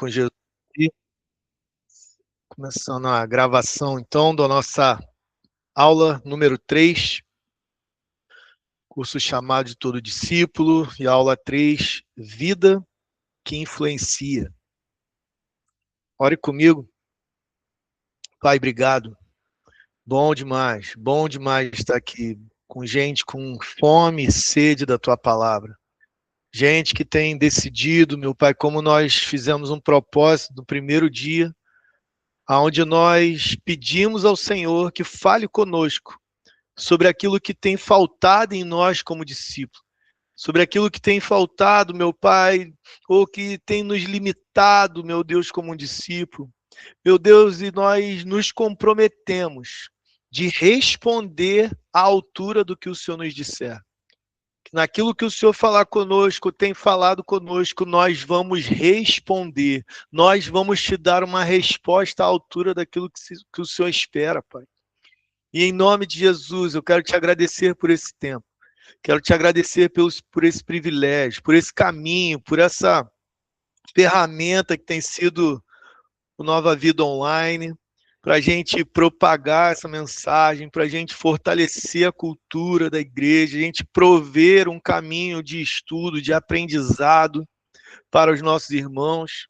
com Jesus. E começando a gravação, então, da nossa aula número 3, curso chamado de Todo Discípulo, e aula 3, Vida que Influencia. Ore comigo. Pai, obrigado. Bom demais estar aqui com gente com fome e sede da Tua Palavra. Gente que tem decidido, meu Pai, como nós fizemos um propósito no primeiro dia, onde nós pedimos ao Senhor que fale conosco sobre aquilo que tem faltado em nós como discípulos, sobre aquilo que tem faltado, meu Pai, ou que tem nos limitado, meu Deus, como um discípulo. Meu Deus, e nós nos comprometemos de responder à altura do que o Senhor nos disser. Naquilo que o Senhor falar conosco, tem falado conosco, nós vamos responder. Nós vamos te dar uma resposta à altura daquilo que o Senhor espera, Pai. E em nome de Jesus, eu quero te agradecer por esse tempo. Quero te agradecer por esse privilégio, por esse caminho, por essa ferramenta que tem sido o Nova Vida Online, para a gente propagar essa mensagem, para a gente fortalecer a cultura da igreja, a gente prover um caminho de estudo, de aprendizado para os nossos irmãos.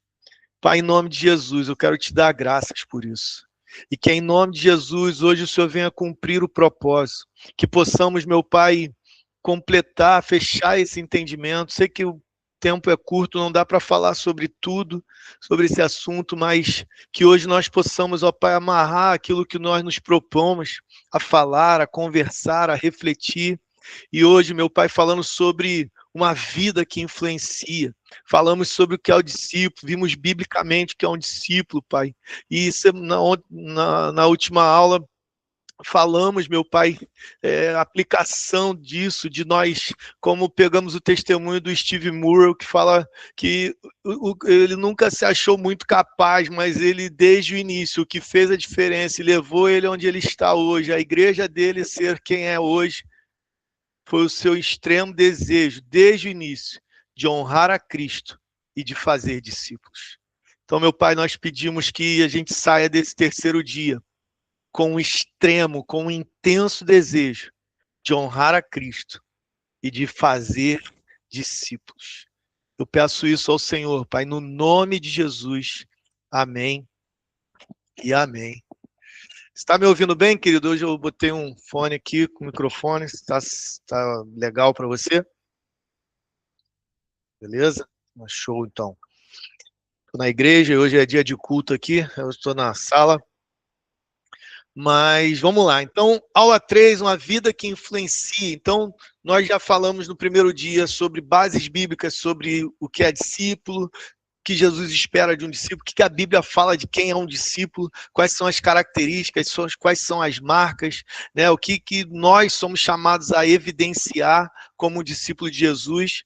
Pai, em nome de Jesus, eu quero te dar graças por isso. E que em nome de Jesus, hoje o Senhor venha cumprir o propósito. Que possamos, meu Pai, completar, fechar esse entendimento. Sei que o tempo é curto, não dá para falar sobre tudo, sobre esse assunto, mas que hoje nós possamos, ó Pai, amarrar aquilo que nós nos propomos a falar, a conversar, a refletir. E hoje, meu Pai, falando sobre uma vida que influencia. Falamos sobre o que é o discípulo, vimos biblicamente o que é um discípulo, Pai. E isso, na última aula, falamos, meu Pai, aplicação disso, de nós, como pegamos o testemunho do Steve Murrell, que fala que ele nunca se achou muito capaz, mas ele, desde o início, o que fez a diferença e levou ele onde ele está hoje, a igreja dele ser quem é hoje, foi o seu extremo desejo, desde o início, de honrar a Cristo e de fazer discípulos. Então, meu Pai, nós pedimos que a gente saia desse terceiro dia com um extremo, com um intenso desejo de honrar a Cristo e de fazer discípulos. Eu peço isso ao Senhor, Pai, no nome de Jesus. Amém e amém. Está me ouvindo bem, querido? Hoje eu botei um fone aqui com microfone. Está legal para você? Beleza? Show, então. Estou na igreja, hoje é dia de culto aqui, eu estou na sala. Mas vamos lá. Então, aula 3, uma vida que influencia. Então, nós já falamos no primeiro dia sobre bases bíblicas, sobre o que é discípulo, o que Jesus espera de um discípulo, o que a Bíblia fala de quem é um discípulo, quais são as características, quais são as marcas, né? O que nós somos chamados a evidenciar como um discípulo de Jesus.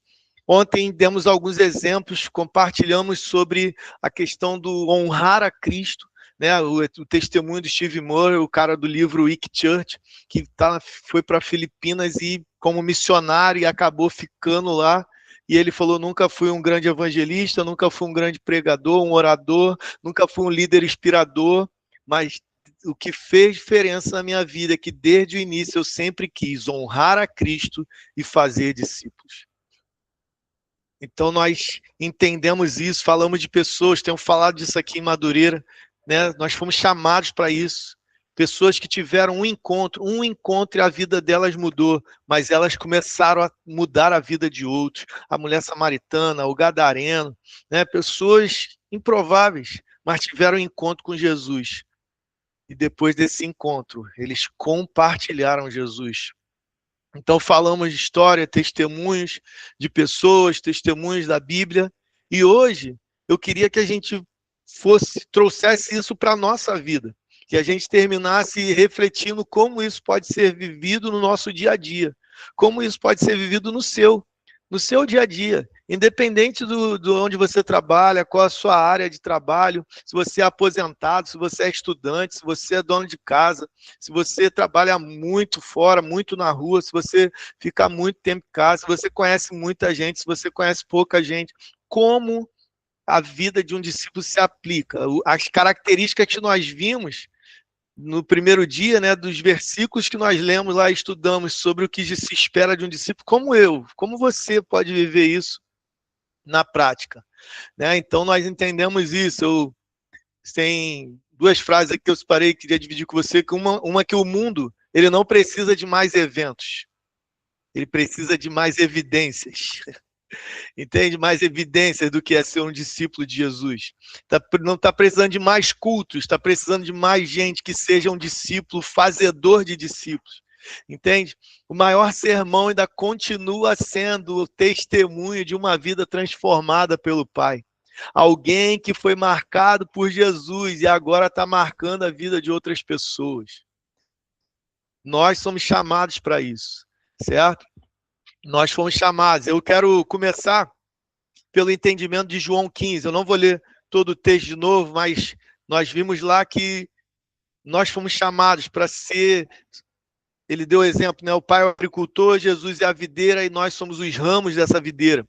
Ontem demos alguns exemplos, compartilhamos sobre a questão do honrar a Cristo, né, o testemunho do Steve Murray, o cara do livro Wick Church, que foi para Filipinas e como missionário e acabou ficando lá. E ele falou: nunca fui um grande evangelista, nunca fui um grande pregador, um orador, nunca fui um líder inspirador, mas o que fez diferença na minha vida é que desde o início eu sempre quis honrar a Cristo e fazer discípulos. Então nós entendemos isso, falamos de pessoas, temos falado disso aqui em Madureira, né? Nós fomos chamados para isso. Pessoas que tiveram um encontro e a vida delas mudou, mas elas começaram a mudar a vida de outros. A mulher samaritana, o gadareno, né? Pessoas improváveis, mas tiveram um encontro com Jesus. E depois desse encontro, eles compartilharam Jesus. Então falamos de história, testemunhos de pessoas, testemunhos da Bíblia. E hoje eu queria que a gente trouxesse isso para a nossa vida. Que a gente terminasse refletindo como isso pode ser vivido no nosso dia a dia. Como isso pode ser vivido no seu dia a dia. Independente do onde você trabalha, qual a sua área de trabalho, se você é aposentado, se você é estudante, se você é dono de casa, se você trabalha muito fora, muito na rua, se você fica muito tempo em casa, se você conhece muita gente, se você conhece pouca gente, como a vida de um discípulo se aplica. As características que nós vimos no primeiro dia, né, dos versículos que nós lemos lá, estudamos sobre o que se espera de um discípulo, como você pode viver isso na prática, né? Então nós entendemos isso. Tem duas frases aqui que eu separei e queria dividir com você, que uma que o mundo, ele não precisa de mais eventos, ele precisa de mais evidências. Entende? Mais evidências do que é ser um discípulo de Jesus. Não está precisando de mais cultos, está precisando de mais gente que seja um discípulo, fazedor de discípulos. Entende? O maior sermão ainda continua sendo o testemunho de uma vida transformada pelo Pai. Alguém que foi marcado por Jesus e agora está marcando a vida de outras pessoas. Nós somos chamados para isso, certo? Nós fomos chamados. Eu quero começar pelo entendimento de João 15. Eu não vou ler todo o texto de novo, mas nós vimos lá que nós fomos chamados para ser... Ele deu o exemplo, né? O Pai é o agricultor, Jesus é a videira e nós somos os ramos dessa videira.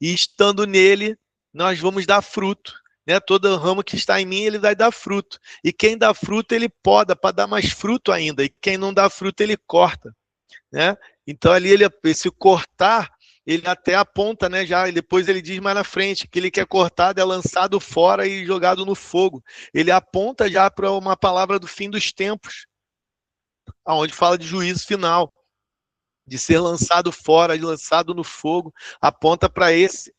E estando nele, nós vamos dar fruto. Né? Todo ramo que está em mim, ele vai dar fruto. E quem dá fruto, ele poda para dar mais fruto ainda. E quem não dá fruto, ele corta. Né? Então ali esse cortar, ele até aponta, né? Já depois ele diz mais na frente que ele quer cortado é lançado fora e jogado no fogo. Ele aponta já para uma palavra do fim dos tempos, aonde fala de juízo final, de ser lançado fora, de lançado no fogo, aponta para isso.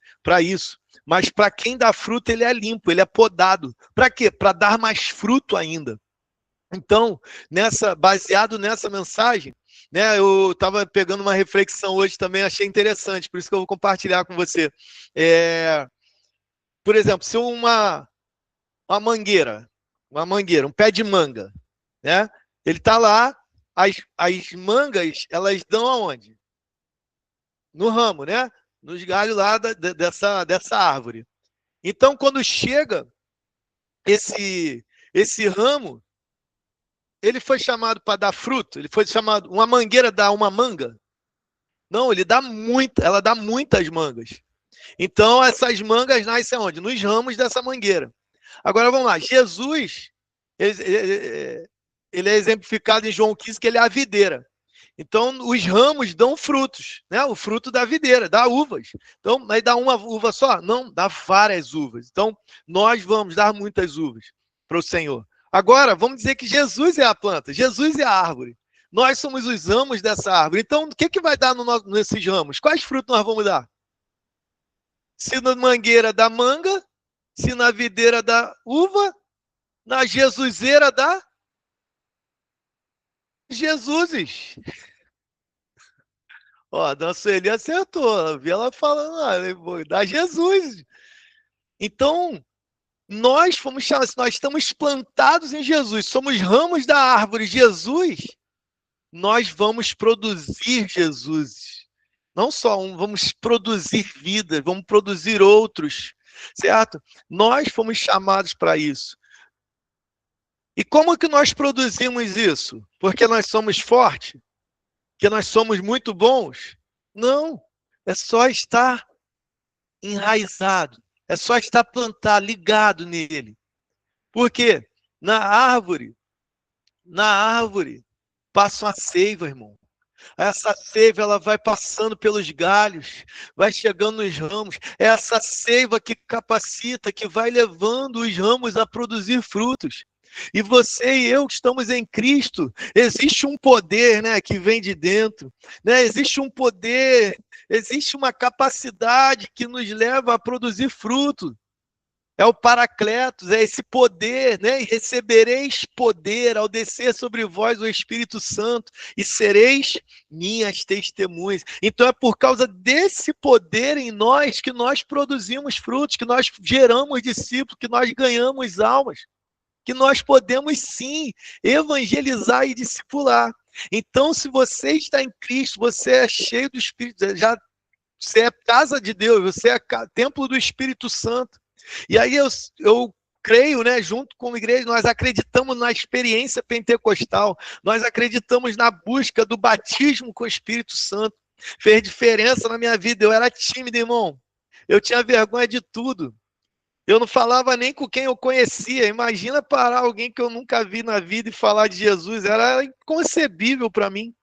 Mas para quem dá fruto, ele é limpo, ele é podado. Para quê? Para dar mais fruto ainda. Então, baseado nessa mensagem, né, eu estava pegando uma reflexão hoje também, achei interessante, por isso que eu vou compartilhar com você. Por exemplo, se uma mangueira, um pé de manga, né, ele está lá, as mangas, elas dão aonde? No ramo, né? Nos galhos lá dessa árvore. Então, quando chega esse ramo, ele foi chamado para dar fruto? Ele foi chamado... Uma mangueira dá uma manga? Não, ela dá muitas mangas. Então, essas mangas nascem onde? Nos ramos dessa mangueira. Agora, vamos lá. Jesus, ele é exemplificado em João 15, que ele é a videira. Então, os ramos dão frutos, né? O fruto da videira, dá uvas. Então, mas dá uma uva só? Não, dá várias uvas. Então, nós vamos dar muitas uvas para o Senhor. Agora, vamos dizer que Jesus é a planta, Jesus é a árvore. Nós somos os ramos dessa árvore. Então, o que vai dar nesses ramos? Quais frutos nós vamos dar? Se na mangueira dá manga, se na videira dá uva, na jesuseira dá Jesuses. Ó, a dona Sueli acertou. Eu vi ela falando, dá Jesus. Então, nós fomos chamados, nós estamos plantados em Jesus, somos ramos da árvore Jesus, nós vamos produzir Jesus. Não só vamos produzir vida, vamos produzir outros, certo? Nós fomos chamados para isso. E como que nós produzimos isso? Porque nós somos fortes? Que nós somos muito bons? Não, é só estar enraizado, é só estar plantado, ligado nele. Por quê? Na árvore passa uma seiva, irmão. Essa seiva ela vai passando pelos galhos, vai chegando nos ramos. É essa seiva que capacita, que vai levando os ramos a produzir frutos. E você e eu que estamos em Cristo, existe um poder, né, que vem de dentro, né? Existe um poder, existe uma capacidade que nos leva a produzir fruto. É o Paracletos, é esse poder, né? E recebereis poder ao descer sobre vós o Espírito Santo e sereis minhas testemunhas. Então é por causa desse poder em nós que nós produzimos frutos, que nós geramos discípulos, que nós ganhamos almas, que nós podemos sim evangelizar e discipular. Então, se você está em Cristo, você é cheio do Espírito, você é casa de Deus, você é templo do Espírito Santo. E aí eu creio, né, junto com a igreja, nós acreditamos na experiência pentecostal, nós acreditamos na busca do batismo com o Espírito Santo. Fez diferença na minha vida, eu era tímido, irmão. Eu tinha vergonha de tudo. Eu não falava nem com quem eu conhecia. Imagina parar alguém que eu nunca vi na vida e falar de Jesus. Era inconcebível para mim.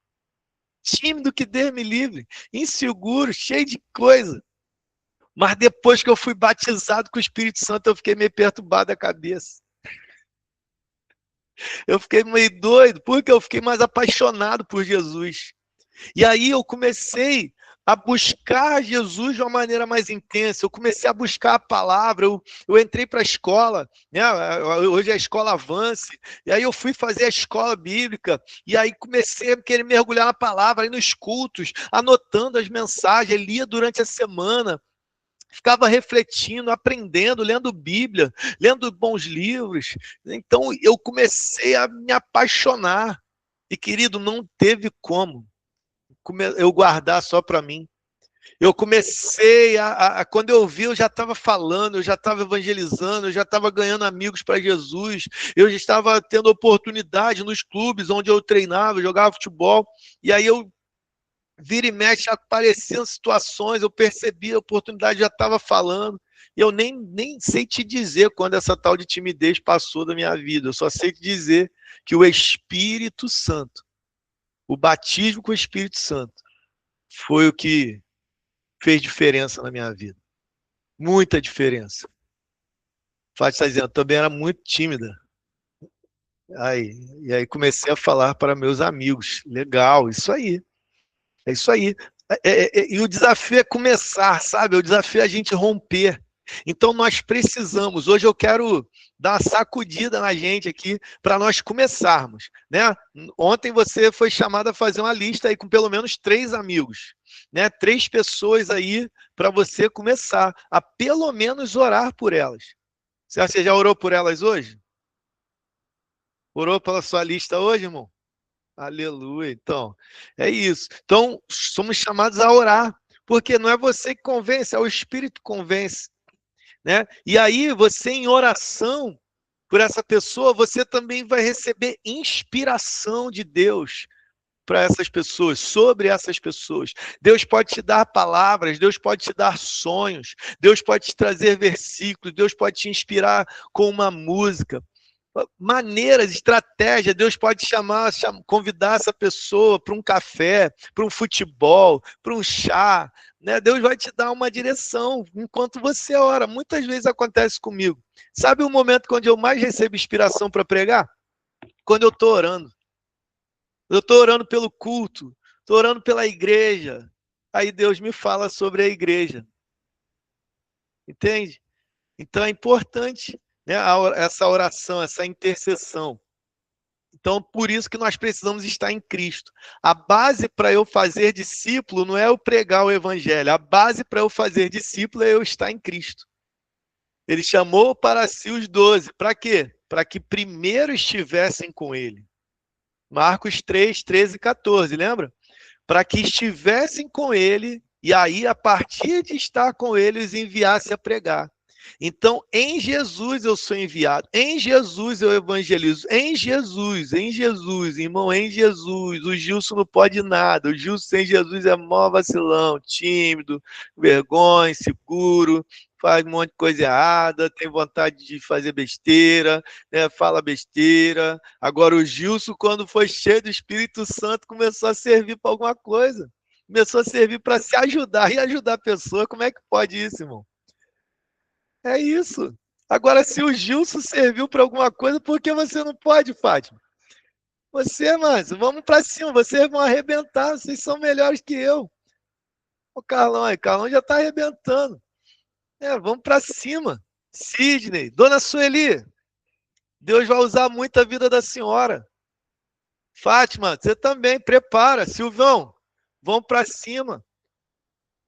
Tímido que Deus me livre. Inseguro, cheio de coisa. Mas depois que eu fui batizado com o Espírito Santo, eu fiquei meio perturbado da cabeça. Eu fiquei meio doido, porque eu fiquei mais apaixonado por Jesus. E aí eu comecei a buscar Jesus de uma maneira mais intensa. Eu comecei a buscar a palavra. Eu entrei para a escola, né? Hoje é a escola Avance. E aí eu fui fazer a escola bíblica. E aí comecei a querer mergulhar na palavra, aí nos cultos, anotando as mensagens, lia durante a semana. Ficava refletindo, aprendendo, lendo Bíblia, lendo bons livros. Então eu comecei a me apaixonar. E, querido, não teve como eu guardar só para mim. Eu comecei quando eu vi, eu já estava falando, eu já estava evangelizando, eu já estava ganhando amigos para Jesus, eu já estava tendo oportunidade nos clubes onde eu treinava, jogava futebol, e aí eu vira e mexe, apareciam situações, eu percebi a oportunidade, já estava falando, e eu nem sei te dizer quando essa tal de timidez passou da minha vida, eu só sei te dizer que o Espírito Santo, o batismo com o Espírito Santo, foi o que fez diferença na minha vida. Muita diferença. Fátima está dizendo, também era muito tímida. E aí comecei a falar para meus amigos. Legal, isso aí. É isso aí. E o desafio é começar, sabe? O desafio é a gente romper. Então nós precisamos. Hoje eu quero dar uma sacudida na gente aqui para nós começarmos, né? Ontem você foi chamado a fazer uma lista aí com pelo menos 3 amigos, né? 3 pessoas aí para você começar a pelo menos orar por elas. Você já orou por elas hoje? Orou pela sua lista hoje, irmão? Aleluia. Então, é isso. Então, somos chamados a orar, porque não é você que convence, é o Espírito que convence, né? E aí, você em oração por essa pessoa, você também vai receber inspiração de Deus para essas pessoas, sobre essas pessoas. Deus pode te dar palavras, Deus pode te dar sonhos, Deus pode te trazer versículos, Deus pode te inspirar com uma música. Maneiras, estratégias, Deus pode convidar essa pessoa para um café, para um futebol, para um chá, né? Deus vai te dar uma direção enquanto você ora. Muitas vezes acontece comigo. Sabe o momento quando eu mais recebo inspiração para pregar? Quando eu estou orando. Eu estou orando pelo culto, estou orando pela igreja. Aí Deus me fala sobre a igreja. Entende? Então é importante, né, essa oração, essa intercessão. Então, por isso que nós precisamos estar em Cristo. A base para eu fazer discípulo não é eu pregar o evangelho. A base para eu fazer discípulo é eu estar em Cristo. Ele chamou para si os 12. Para quê? Para que primeiro estivessem com ele. Marcos 3, 13 e 14, lembra? Para que estivessem com ele, e aí, a partir de estar com ele, os enviasse a pregar. Então, em Jesus eu sou enviado, em Jesus eu evangelizo, em Jesus, irmão, em Jesus. O Gilson não pode nada, o Gilson sem Jesus é mó vacilão, tímido, vergonha, inseguro, faz um monte de coisa errada, tem vontade de fazer besteira, né, fala besteira. Agora o Gilson, quando foi cheio do Espírito Santo, começou a servir para alguma coisa, começou a servir para se ajudar e ajudar a pessoa. Como é que pode isso, irmão? É isso. Agora, se o Gilson serviu para alguma coisa, por que você não pode, Fátima? Você, mano, vamos para cima, vocês vão arrebentar, vocês são melhores que eu. O Carlão já está arrebentando. Vamos para cima. Sidney, Dona Sueli, Deus vai usar muito a vida da senhora. Fátima, você também, prepara. Silvão, vamos para cima.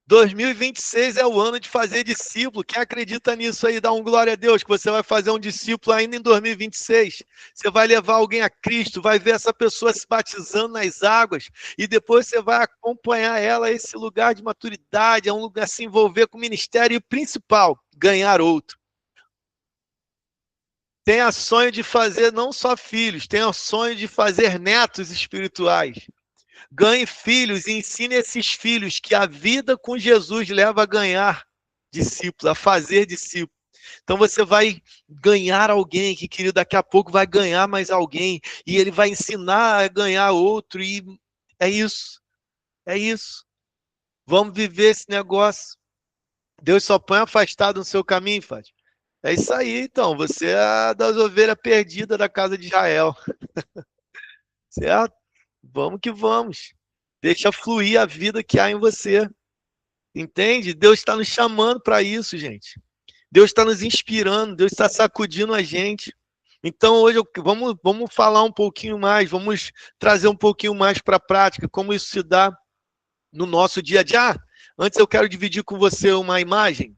2026 é o ano de fazer discípulo. Quem acredita nisso aí, dá um glória a Deus, que você vai fazer um discípulo ainda em 2026. Você vai levar alguém a Cristo, vai ver essa pessoa se batizando nas águas, e depois você vai acompanhar ela a esse lugar de maturidade, a um lugar se envolver com o ministério, e o principal, ganhar outro. Tenha sonho de fazer não só filhos, tenha sonho de fazer netos espirituais. Ganhe filhos e ensine esses filhos que a vida com Jesus leva a ganhar discípulos, a fazer discípulos. Então você vai ganhar alguém, que querido, daqui a pouco vai ganhar mais alguém, e ele vai ensinar a ganhar outro, e é isso, é isso. Vamos viver esse negócio. Deus só põe afastado no seu caminho, Fátima. É isso aí, então. Você é a das ovelhas perdidas da casa de Israel. Certo? Vamos que vamos. Deixa fluir a vida que há em você. Entende? Deus está nos chamando para isso, gente. Deus está nos inspirando, Deus está sacudindo a gente. Então, hoje, vamos falar um pouquinho mais, vamos trazer um pouquinho mais para a prática, como isso se dá no nosso dia a dia. Antes eu quero dividir com você uma imagem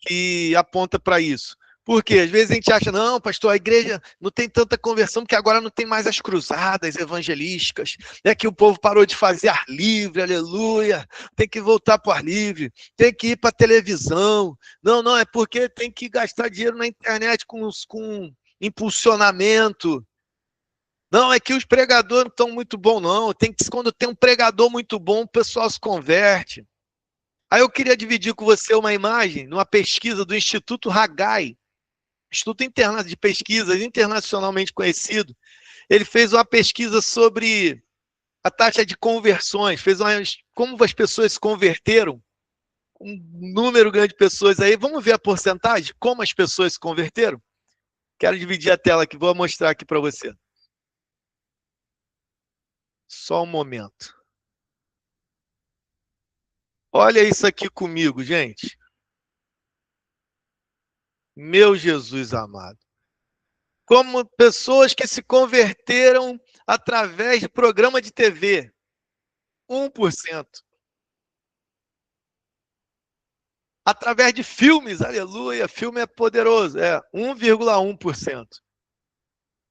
que aponta para isso. Porque às vezes a gente acha, não, pastor, a igreja não tem tanta conversão, porque agora não tem mais as cruzadas evangelísticas, é que o povo parou de fazer ar livre, aleluia, tem que voltar para o ar livre, tem que ir para a televisão. Não, não, é porque tem que gastar dinheiro na internet com impulsionamento. Não, é que os pregadores não estão muito bons, não. Quando tem um pregador muito bom, o pessoal se converte. Aí eu queria dividir com você uma imagem, numa pesquisa do Instituto Haggai, Instituto de Pesquisas internacionalmente conhecido. Ele fez uma pesquisa sobre a taxa de conversões, como as pessoas se converteram, um número grande de pessoas aí. Vamos ver a porcentagem, como as pessoas se converteram? Quero dividir a tela aqui, vou mostrar aqui para você. Só um momento. Olha isso aqui comigo, gente. Meu Jesus amado. Como pessoas que se converteram através de programa de TV. 1%. Através de filmes, aleluia, filme é poderoso, 1,1%.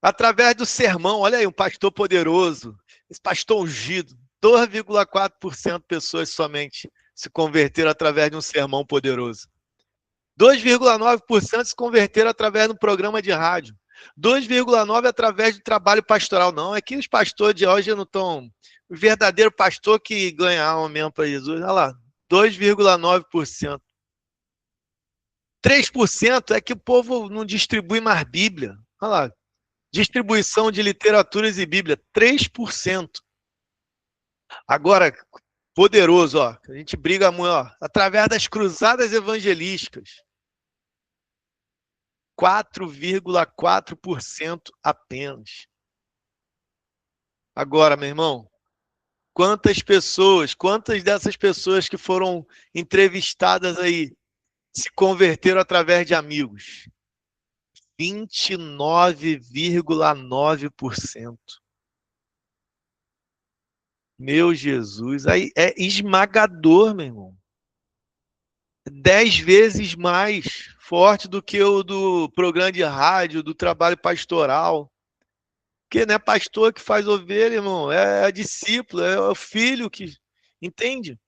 Através do sermão, olha aí, um pastor poderoso, esse pastor ungido, 2,4% de pessoas somente se converteram através de um sermão poderoso. 2,9% se converteram através de um programa de rádio. 2,9% através do trabalho pastoral. Não, é que os pastores de hoje não estão... O verdadeiro pastor que ganha alma mesmo para Jesus, olha lá, 2,9%. 3% é que o povo não distribui mais Bíblia. Olha lá, distribuição de literaturas e Bíblia, 3%. Agora, poderoso, ó, a gente briga muito, ó, através das cruzadas evangelísticas, 4,4% apenas. Agora, meu irmão, quantas dessas pessoas que foram entrevistadas aí se converteram através de amigos? 29,9%. Meu Jesus, aí é esmagador, meu irmão. 10 vezes mais forte do que o do programa de rádio, do trabalho pastoral. Porque não é pastor que faz ovelha, irmão, é discípulo, é o filho que... Entende?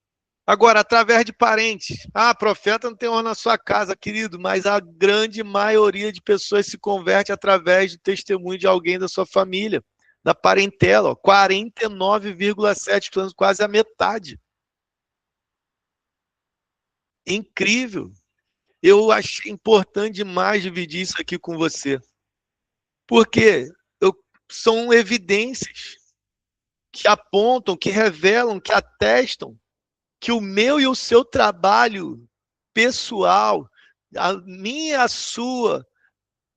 Agora, através de parentes. Ah, profeta não tem honra na sua casa, querido, mas a grande maioria de pessoas se converte através do testemunho de alguém da sua família, da parentela, 49,7%, quase a metade. Incrível. Eu achei importante demais dividir isso aqui com você. Porque são evidências que apontam, que revelam, que atestam que o meu e o seu trabalho pessoal, a minha e a sua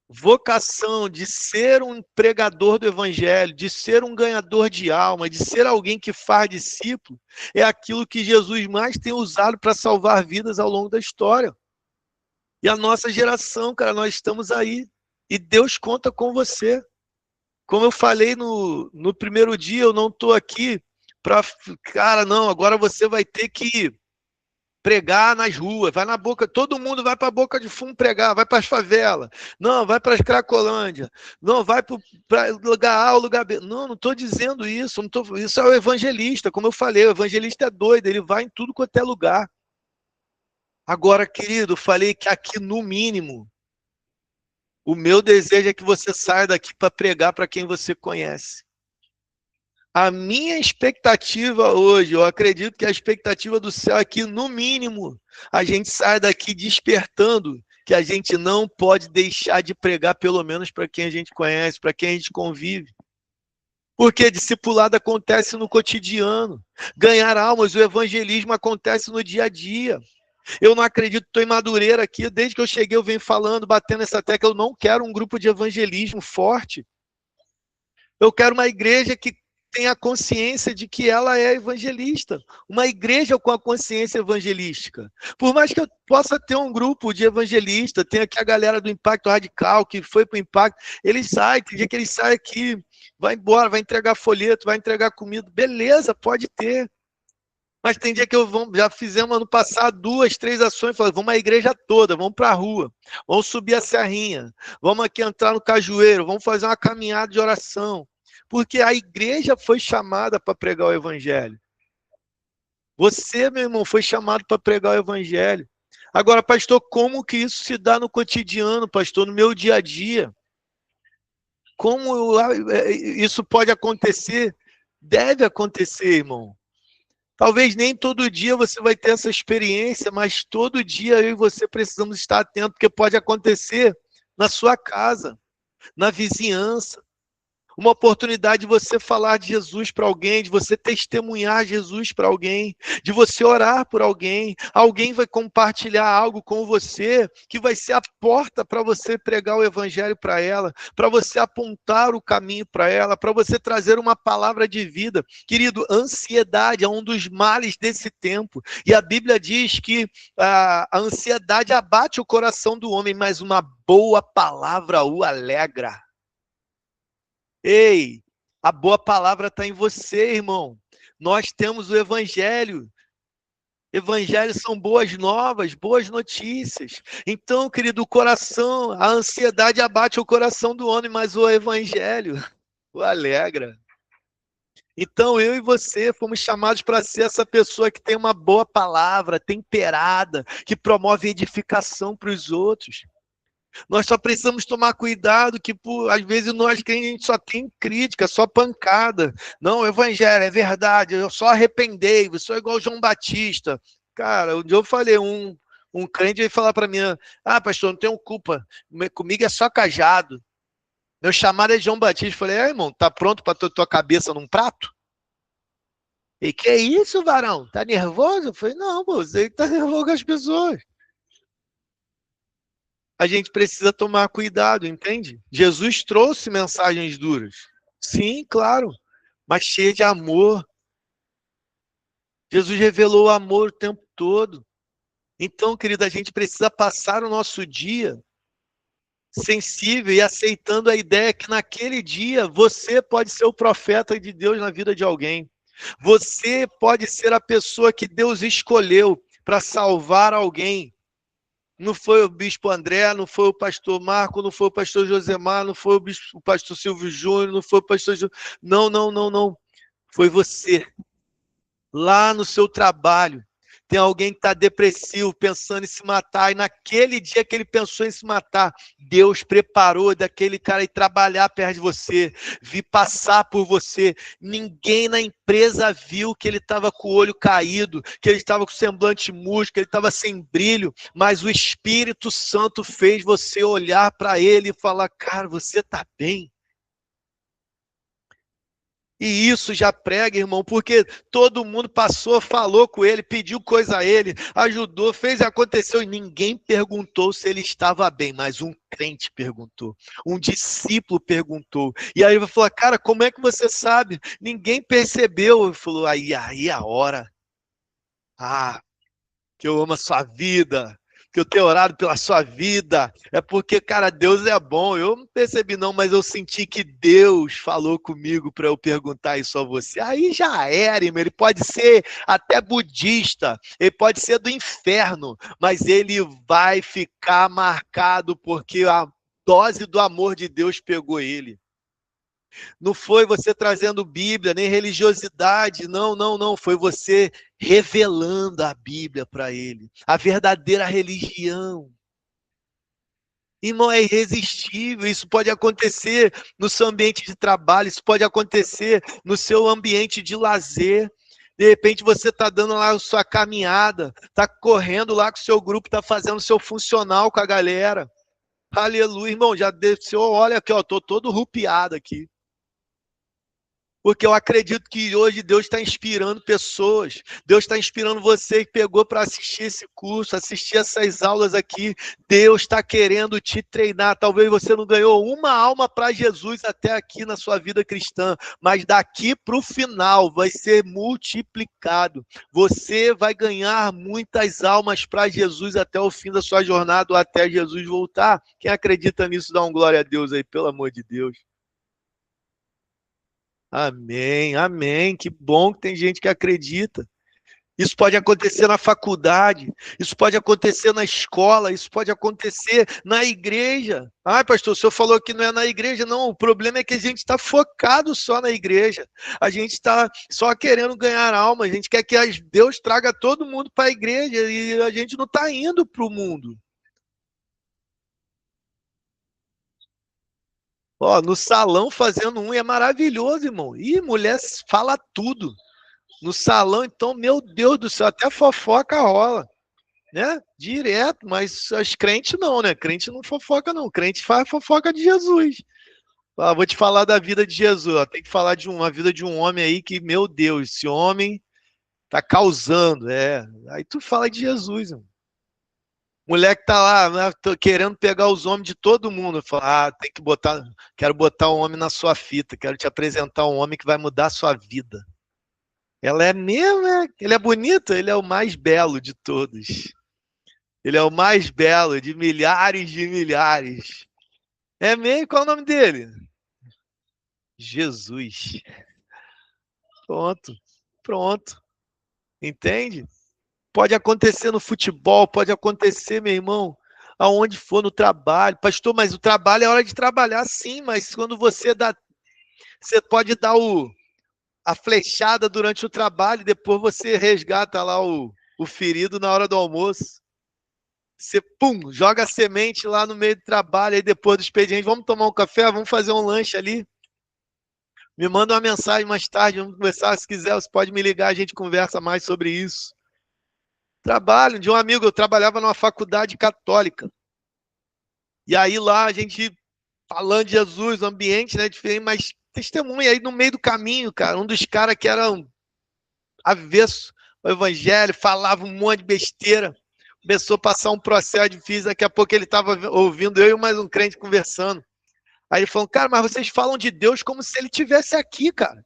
vocação de ser um pregador do evangelho, de ser um ganhador de alma, de ser alguém que faz discípulo, é aquilo que Jesus mais tem usado para salvar vidas ao longo da história. E a nossa geração, cara, nós estamos aí. E Deus conta com você. Como eu falei no primeiro dia, eu não estou aqui para... Cara, não, agora você vai ter que pregar nas ruas, vai na boca, todo mundo vai para a Boca de Fumo pregar, vai para as favelas, não, vai para as Cracolândia, não, vai para lugar A ou lugar B. Não, não estou dizendo isso, isso é o evangelista, como eu falei, o evangelista é doido, ele vai em tudo quanto é lugar. Agora, querido, eu falei que aqui, no mínimo, o meu desejo é que você saia daqui para pregar para quem você conhece. A minha expectativa hoje, eu acredito que a expectativa do céu é que, no mínimo, a gente saia daqui despertando que a gente não pode deixar de pregar, pelo menos para quem a gente conhece, para quem a gente convive. Porque discipulado acontece no cotidiano. Ganhar almas, o evangelismo acontece no dia a dia. Eu não acredito, estou em Madureira aqui, desde que eu cheguei eu venho falando, batendo essa tecla, eu não quero um grupo de evangelismo forte. Eu quero uma igreja que tenha consciência de que ela é evangelista. Uma igreja com a consciência evangelística. Por mais que eu possa ter um grupo de evangelistas, tem aqui a galera do Impacto Radical, que foi para o Impacto, eles saem, tem dia que eles saem aqui, vai embora, vai entregar folheto, vai entregar comida, beleza, pode ter. Mas tem dia que já fizemos ano passado 2, 3 ações, falamos, vamos à igreja toda, vamos para a rua, vamos subir a serrinha, vamos aqui entrar no cajueiro, vamos fazer uma caminhada de oração. Porque a igreja foi chamada para pregar o evangelho. Você, meu irmão, foi chamado para pregar o evangelho. Agora, pastor, como que isso se dá no cotidiano, pastor, no meu dia a dia? Como isso pode acontecer? Deve acontecer, irmão. Talvez nem todo dia você vai ter essa experiência, mas todo dia eu e você precisamos estar atentos, porque pode acontecer na sua casa, na vizinhança. Uma oportunidade de você falar de Jesus para alguém, de você testemunhar Jesus para alguém, de você orar por alguém. Alguém vai compartilhar algo com você que vai ser a porta para você pregar o evangelho para ela, para você apontar o caminho para ela, para você trazer uma palavra de vida. Querido, ansiedade é um dos males desse tempo. E a Bíblia diz que a ansiedade abate o coração do homem, mas uma boa palavra o alegra. Ei, a boa palavra está em você, irmão. Nós temos o Evangelho. Evangelho são boas novas, boas notícias. Então, querido, o coração, a ansiedade abate o coração do homem, mas o Evangelho o alegra. Então, eu e você fomos chamados para ser essa pessoa que tem uma boa palavra, temperada, que promove edificação para os outros. Nós só precisamos tomar cuidado que, às vezes, nós crentes, a gente só tem crítica, só pancada. Não, o evangelho é verdade, eu só arrependei, eu sou igual João Batista. Cara, um dia eu falei, um crente veio falar para mim, pastor, não tenho culpa, comigo é só cajado. Meu chamado é João Batista. Eu falei, irmão, tá pronto para tua cabeça num prato? E que é isso, varão? Tá nervoso? Eu falei, não, você tá nervoso com as pessoas. A gente precisa tomar cuidado, entende? Jesus trouxe mensagens duras. Sim, claro, mas cheia de amor. Jesus revelou o amor o tempo todo. Então, querida, a gente precisa passar o nosso dia sensível e aceitando a ideia que naquele dia você pode ser o profeta de Deus na vida de alguém. Você pode ser a pessoa que Deus escolheu para salvar alguém. Não foi o bispo André, não foi o pastor Marco, não foi o pastor Josemar, não foi o pastor Silvio Júnior, não foi o pastor... Não, não, não, não. Foi você. Lá no seu trabalho. Tem alguém que está depressivo, pensando em se matar, e naquele dia que ele pensou em se matar, Deus preparou daquele cara ir trabalhar perto de você, vir passar por você. Ninguém na empresa viu que ele estava com o olho caído, que ele estava com o semblante murcho, que ele estava sem brilho, mas o Espírito Santo fez você olhar para ele e falar, cara, você está bem. E isso já prega, irmão, porque todo mundo passou, falou com ele, pediu coisa a ele, ajudou, fez e aconteceu, e ninguém perguntou se ele estava bem, mas um crente perguntou, um discípulo perguntou. E aí ele falou, cara, como é que você sabe? Ninguém percebeu. Ele falou, aí a hora. Que eu amo a sua vida, que eu tenho orado pela sua vida, é porque, cara, Deus é bom. Eu não percebi não, mas eu senti que Deus falou comigo para eu perguntar isso a você. Aí já era, irmão. Ele pode ser até budista, ele pode ser do inferno, mas ele vai ficar marcado porque a dose do amor de Deus pegou ele. Não foi você trazendo Bíblia, nem religiosidade, não, não, não. Foi você revelando a Bíblia para ele, a verdadeira religião. Irmão, é irresistível. Isso pode acontecer no seu ambiente de trabalho, isso pode acontecer no seu ambiente de lazer. De repente você está dando lá a sua caminhada, está correndo lá com o seu grupo, está fazendo o seu funcional com a galera. Aleluia, irmão, já desceu, olha aqui, ó, estou todo rupiado aqui. Porque eu acredito que hoje Deus está inspirando pessoas. Deus está inspirando você que pegou para assistir esse curso, assistir essas aulas aqui. Deus está querendo te treinar. Talvez você não ganhou uma alma para Jesus até aqui na sua vida cristã, mas daqui para o final vai ser multiplicado. Você vai ganhar muitas almas para Jesus até o fim da sua jornada ou até Jesus voltar. Quem acredita nisso, dá um glória a Deus aí, pelo amor de Deus. Amém, amém. Que bom que tem gente que acredita. Isso pode acontecer na faculdade, isso pode acontecer na escola, isso pode acontecer na igreja. Ah, pastor, o senhor falou que não é na igreja. Não, o problema é que a gente está focado só na igreja. A gente está só querendo ganhar alma. A gente quer que Deus traga todo mundo para a igreja e a gente não está indo para o mundo. Ó, no salão fazendo unha é maravilhoso, irmão. Ih, mulher fala tudo. No salão, então, meu Deus do céu, até fofoca rola, né? Direto, mas as crentes não, né? Crente não fofoca, não. Crente faz fofoca de Jesus. Ah, vou te falar da vida de Jesus. Ó. Tem que falar de uma vida de um homem aí que, meu Deus, esse homem tá causando, é. Aí tu fala de Jesus, irmão. Mulher que tá lá, né, querendo pegar os homens de todo mundo. Fala, ah, tem que botar, quero botar um homem na sua fita, quero te apresentar um homem que vai mudar a sua vida. Ela é mesmo, né? Ele é bonito, ele é o mais belo de todos. Ele é o mais belo de milhares de milhares. É mesmo? Qual é o nome dele? Jesus. Pronto, pronto. Entende? Pode acontecer no futebol, pode acontecer, meu irmão, aonde for no trabalho. Pastor, mas o trabalho é hora de trabalhar, sim, mas quando você dá, você pode dar a flechada durante o trabalho, depois você resgata lá o ferido na hora do almoço. Você, pum, joga a semente lá no meio do trabalho, aí depois do expediente, vamos tomar um café, vamos fazer um lanche ali. Me manda uma mensagem mais tarde, vamos conversar, se quiser, você pode me ligar, a gente conversa mais sobre isso. Trabalho de um amigo, eu trabalhava numa faculdade católica. E aí lá a gente falando de Jesus, o ambiente, né, diferente, mas testemunha aí no meio do caminho, cara, um dos caras que era avesso ao evangelho, falava um monte de besteira, começou a passar um processo difícil, daqui a pouco ele estava ouvindo eu e mais um crente conversando. Aí ele falou, cara, mas vocês falam de Deus como se ele estivesse aqui, cara.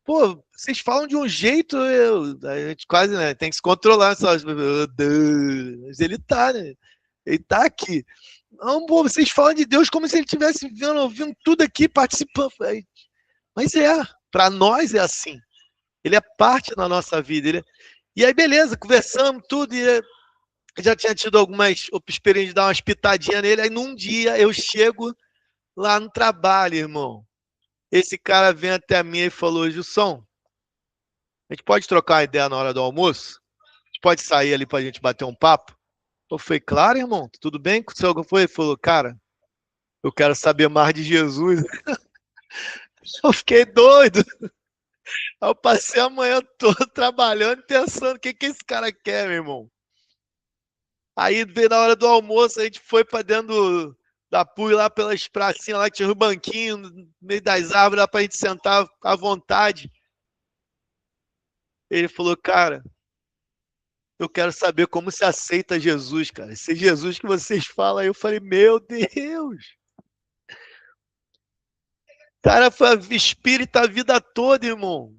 Pô, vocês falam de um jeito, a gente quase, né, tem que se controlar, só, mas ele tá, né? Ele tá aqui. Não, pô, vocês falam de Deus como se ele estivesse vendo, ouvindo tudo aqui, participando. Mas para nós é assim. Ele é parte da nossa vida. E aí, beleza, conversamos tudo, e já tinha tido algumas experiências de dar umas pitadinhas nele. Aí, num dia, eu chego lá no trabalho, irmão. Esse cara vem até mim e falou, Gilson, a gente pode trocar uma ideia na hora do almoço? A gente pode sair ali pra gente bater um papo? Eu falei, claro, irmão, tudo bem? O senhor foi? Ele falou, cara, eu quero saber mais de Jesus. Eu fiquei doido. Eu passei a manhã toda trabalhando, pensando, o que esse cara quer, meu irmão? Aí veio na hora do almoço, a gente foi pra dentro da PUI, lá pelas pracinhas, lá que tinha um banquinho no meio das árvores, lá pra gente sentar à vontade. Ele falou, cara, eu quero saber como se aceita Jesus, cara. Esse Jesus que vocês falam aí, eu falei, meu Deus. Cara, foi espírita a vida toda, irmão.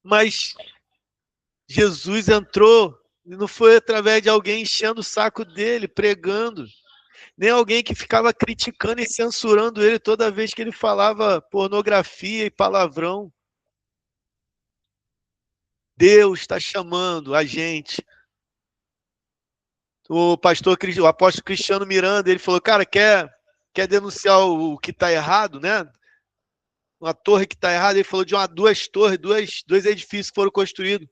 Mas Jesus entrou, e não foi através de alguém enchendo o saco dele, pregando. Nem alguém que ficava criticando e censurando ele toda vez que ele falava pornografia e palavrão. Deus está chamando a gente. O apóstolo Cristiano Miranda, ele falou, cara, quer denunciar o que está errado, né? Uma torre que está errada, ele falou de duas torres, dois edifícios que foram construídos.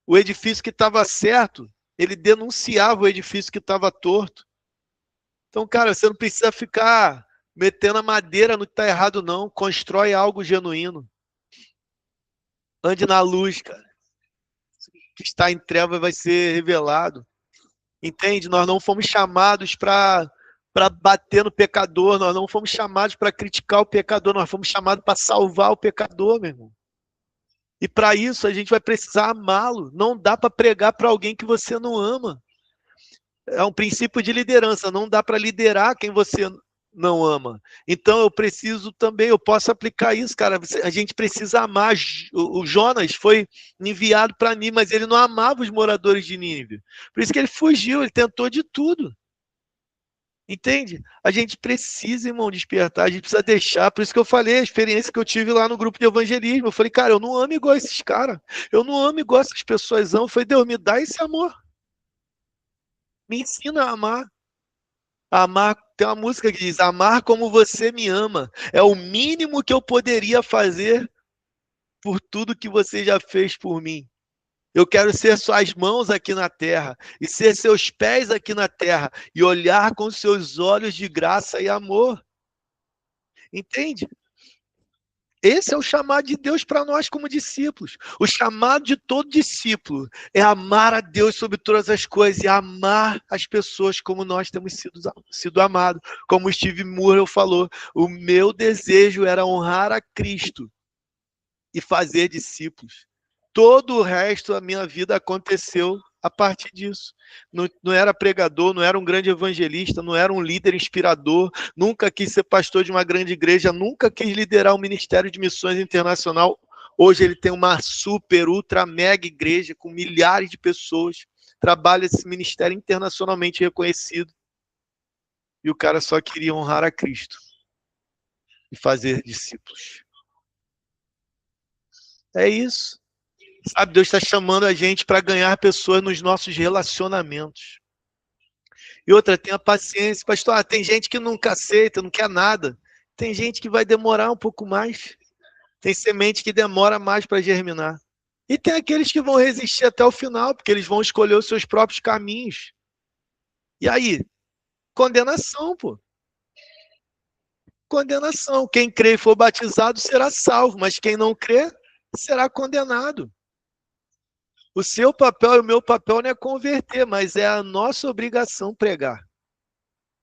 O edifício que estava certo, ele denunciava o edifício que estava torto. Então, cara, você não precisa ficar metendo a madeira no que está errado, não. Constrói algo genuíno. Ande na luz, cara. O que está em trevas vai ser revelado. Entende? Nós não fomos chamados para bater no pecador, nós não fomos chamados para criticar o pecador, nós fomos chamados para salvar o pecador, meu irmão. E para isso a gente vai precisar amá-lo. Não dá para pregar para alguém que você não ama. É um princípio de liderança, não dá para liderar quem você não ama. Então eu preciso também, eu posso aplicar isso, cara. A gente precisa amar. O Jonas foi enviado para Nínive, mas ele não amava os moradores de Nínive. Por isso que ele fugiu, ele tentou de tudo. Entende? A gente precisa, irmão, despertar, a gente precisa deixar. Por isso que eu falei a experiência que eu tive lá no grupo de evangelismo. Eu falei, cara, eu não amo igual esses caras. Eu não amo igual essas pessoas amam. Eu falei, Deus, me dá esse amor. Me ensina a amar. Amar, tem uma música que diz, amar como você me ama. É o mínimo que eu poderia fazer por tudo que você já fez por mim. Eu quero ser suas mãos aqui na terra e ser seus pés aqui na terra e olhar com seus olhos de graça e amor. Entende? Esse é o chamado de Deus para nós como discípulos. O chamado de todo discípulo é amar a Deus sobre todas as coisas e amar as pessoas como nós temos sido amados. Como Steve Murrell falou, o meu desejo era honrar a Cristo e fazer discípulos. Todo o resto da minha vida aconteceu a partir disso. Não era pregador, não era um grande evangelista, não era um líder inspirador, nunca quis ser pastor de uma grande igreja, nunca quis liderar um ministério de missões internacional. Hoje ele tem uma super, ultra, mega igreja com milhares de pessoas, trabalha esse ministério internacionalmente reconhecido. E o cara só queria honrar a Cristo e fazer discípulos. É isso. Sabe, Deus está chamando a gente para ganhar pessoas nos nossos relacionamentos. E outra, tenha paciência. Pastor, tem gente que nunca aceita, não quer nada. Tem gente que vai demorar um pouco mais. Tem semente que demora mais para germinar. E tem aqueles que vão resistir até o final, porque eles vão escolher os seus próprios caminhos. E aí? Condenação, pô. Condenação. Quem crê e for batizado será salvo, mas quem não crê será condenado. O seu papel e o meu papel não é converter, mas é a nossa obrigação pregar.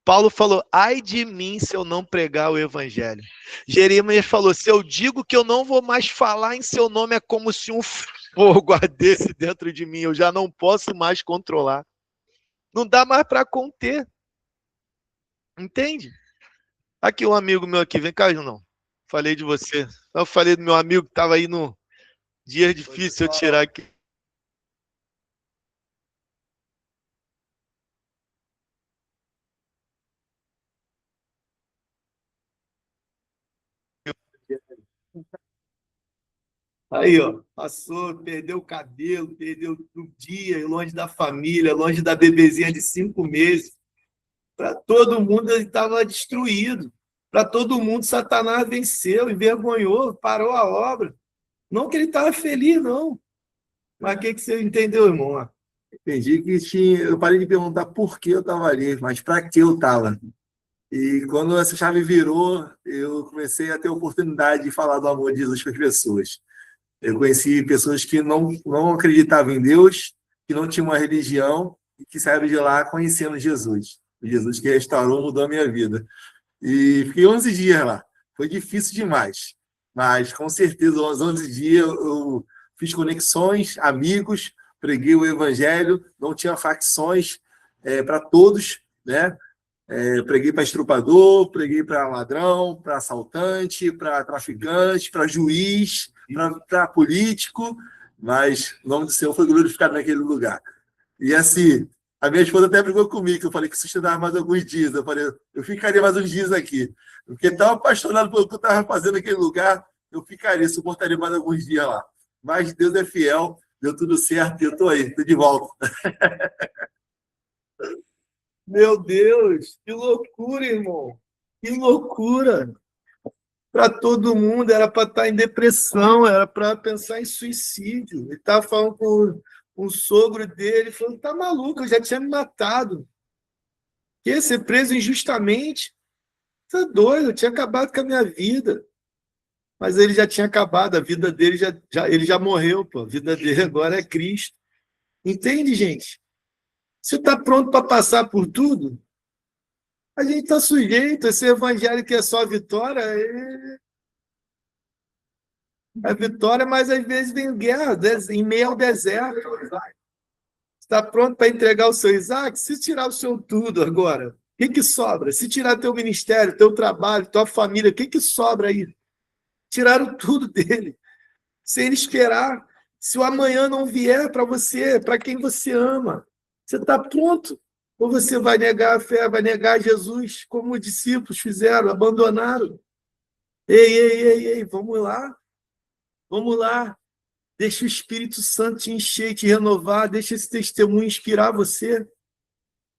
Paulo falou, ai de mim se eu não pregar o evangelho. Jeremias falou, se eu digo que eu não vou mais falar em seu nome, é como se um fogo ardesse dentro de mim, eu já não posso mais controlar. Não dá mais para conter. Entende? Aqui um amigo meu aqui, vem cá, não. Falei de você. Eu falei do meu amigo que estava aí no dia difícil eu tirar aqui. Aí, ó, passou, perdeu o cabelo, perdeu o dia, longe da família, longe da bebezinha de 5 meses. Para todo mundo ele estava destruído. Para todo mundo, Satanás venceu, envergonhou, parou a obra. Não que ele estava feliz, não. Mas o que você entendeu, irmão? Entendi que tinha. Eu parei de perguntar por que eu estava ali, mas para que eu estava. E quando essa chave virou, eu comecei a ter a oportunidade de falar do amor de Jesus para as pessoas. Eu conheci pessoas que não acreditavam em Deus, que não tinham uma religião e que saíram de lá conhecendo Jesus. O Jesus que restaurou, mudou a minha vida. E fiquei 11 dias lá. Foi difícil demais. Mas, com certeza, aos 11 dias eu fiz conexões, amigos, preguei o evangelho, não tinha facções para todos, né? Preguei para estrupador, preguei para ladrão, para assaltante, para traficante, para juiz, para político, mas o nome do Senhor foi glorificado naquele lugar. E assim, a minha esposa até brigou comigo, que eu falei que sustentar mais alguns dias. Eu falei, eu ficaria mais uns dias aqui. Porque tão apaixonado pelo que eu estava fazendo naquele lugar, eu ficaria, suportaria mais alguns dias lá. Mas Deus é fiel, deu tudo certo e eu estou aí, estou de volta. Meu Deus, que loucura, irmão. Que loucura. Para todo mundo, era para estar em depressão, era para pensar em suicídio. Ele estava falando com um sogro dele falou: tá maluco, eu já tinha me matado. Quer ser preso injustamente? Tá doido, eu tinha acabado com a minha vida. Mas ele já tinha acabado, a vida dele ele já morreu, pô. A vida dele agora é Cristo. Entende, gente? Você está pronto para passar por tudo? A gente está sujeito. Esse evangelho que é só vitória, é vitória, mas às vezes vem guerra, em meio ao deserto. Está pronto para entregar o seu Isaac? Se tirar o seu tudo agora, o que sobra? Se tirar teu ministério, teu trabalho, tua família, o que sobra aí? Tiraram tudo dele, sem ele esperar. Se o amanhã não vier para você, para quem você ama, você está pronto? Ou você vai negar a fé, vai negar Jesus, como os discípulos fizeram, abandonaram? Ei, vamos lá, vamos lá. Deixa o Espírito Santo te encher, te renovar, deixa esse testemunho inspirar você.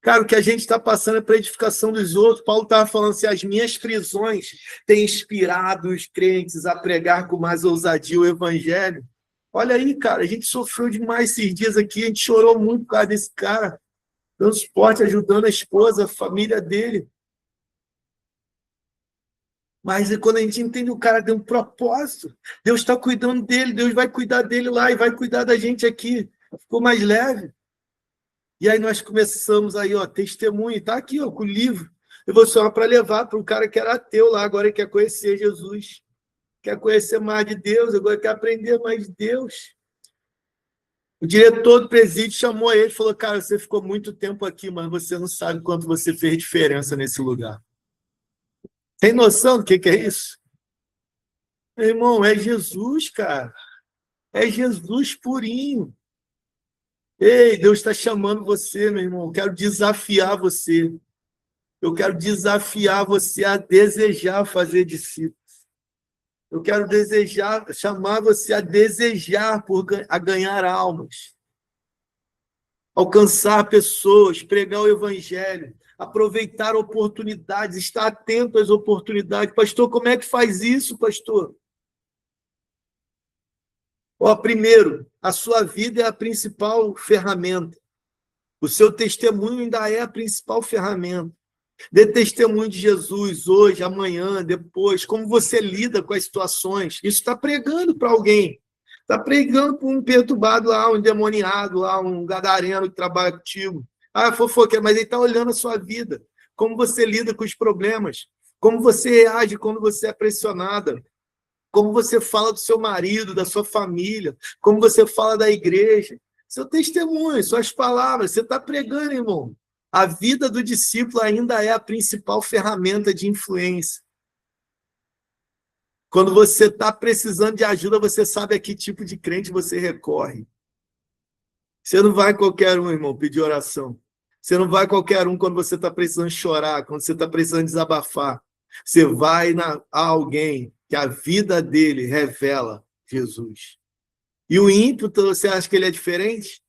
Cara, o que a gente está passando é para a edificação dos outros. Paulo estava falando assim: as minhas prisões têm inspirado os crentes a pregar com mais ousadia o evangelho. Olha aí, cara, a gente sofreu demais esses dias aqui, a gente chorou muito por causa desse cara, dando suporte, ajudando a esposa, a família dele. Mas quando a gente entende, o cara tem um propósito, Deus está cuidando dele, Deus vai cuidar dele lá e vai cuidar da gente aqui. Ficou mais leve. E aí nós começamos aí, ó, testemunho, está aqui, ó, com o livro. Eu vou só para levar para um cara que era ateu lá, agora ele quer conhecer Jesus, quer conhecer mais de Deus, agora quer aprender mais de Deus. O diretor do presídio chamou ele e falou: cara, você ficou muito tempo aqui, mas você não sabe quanto você fez diferença nesse lugar. Tem noção do que é isso? Meu irmão, é Jesus, cara. É Jesus purinho. Ei, Deus está chamando você, meu irmão. Eu quero desafiar você. Eu quero desafiar você a desejar fazer discípulos. Eu quero chamar você a desejar a ganhar almas. Alcançar pessoas, pregar o evangelho, aproveitar oportunidades, estar atento às oportunidades. Pastor, como é que faz isso, pastor? Ó, primeiro, a sua vida é a principal ferramenta. O seu testemunho ainda é a principal ferramenta. Dê testemunho de Jesus hoje, amanhã, depois, como você lida com as situações. Isso está pregando para alguém. Está pregando para um perturbado lá, um endemoniado lá, um gadareno que trabalha contigo. Ah, fofoqueiro, mas ele está olhando a sua vida. Como você lida com os problemas. Como você reage quando você é pressionada. Como você fala do seu marido, da sua família. Como você fala da igreja. Seu testemunho, suas palavras. Você está pregando, irmão. A vida do discípulo ainda é a principal ferramenta de influência. Quando você está precisando de ajuda, você sabe a que tipo de crente você recorre. Você não vai qualquer um, irmão, pedir oração. Você não vai qualquer um quando você está precisando chorar, quando você está precisando desabafar. Você vai a alguém que a vida dele revela Jesus. E o ímpio, você acha que ele é diferente?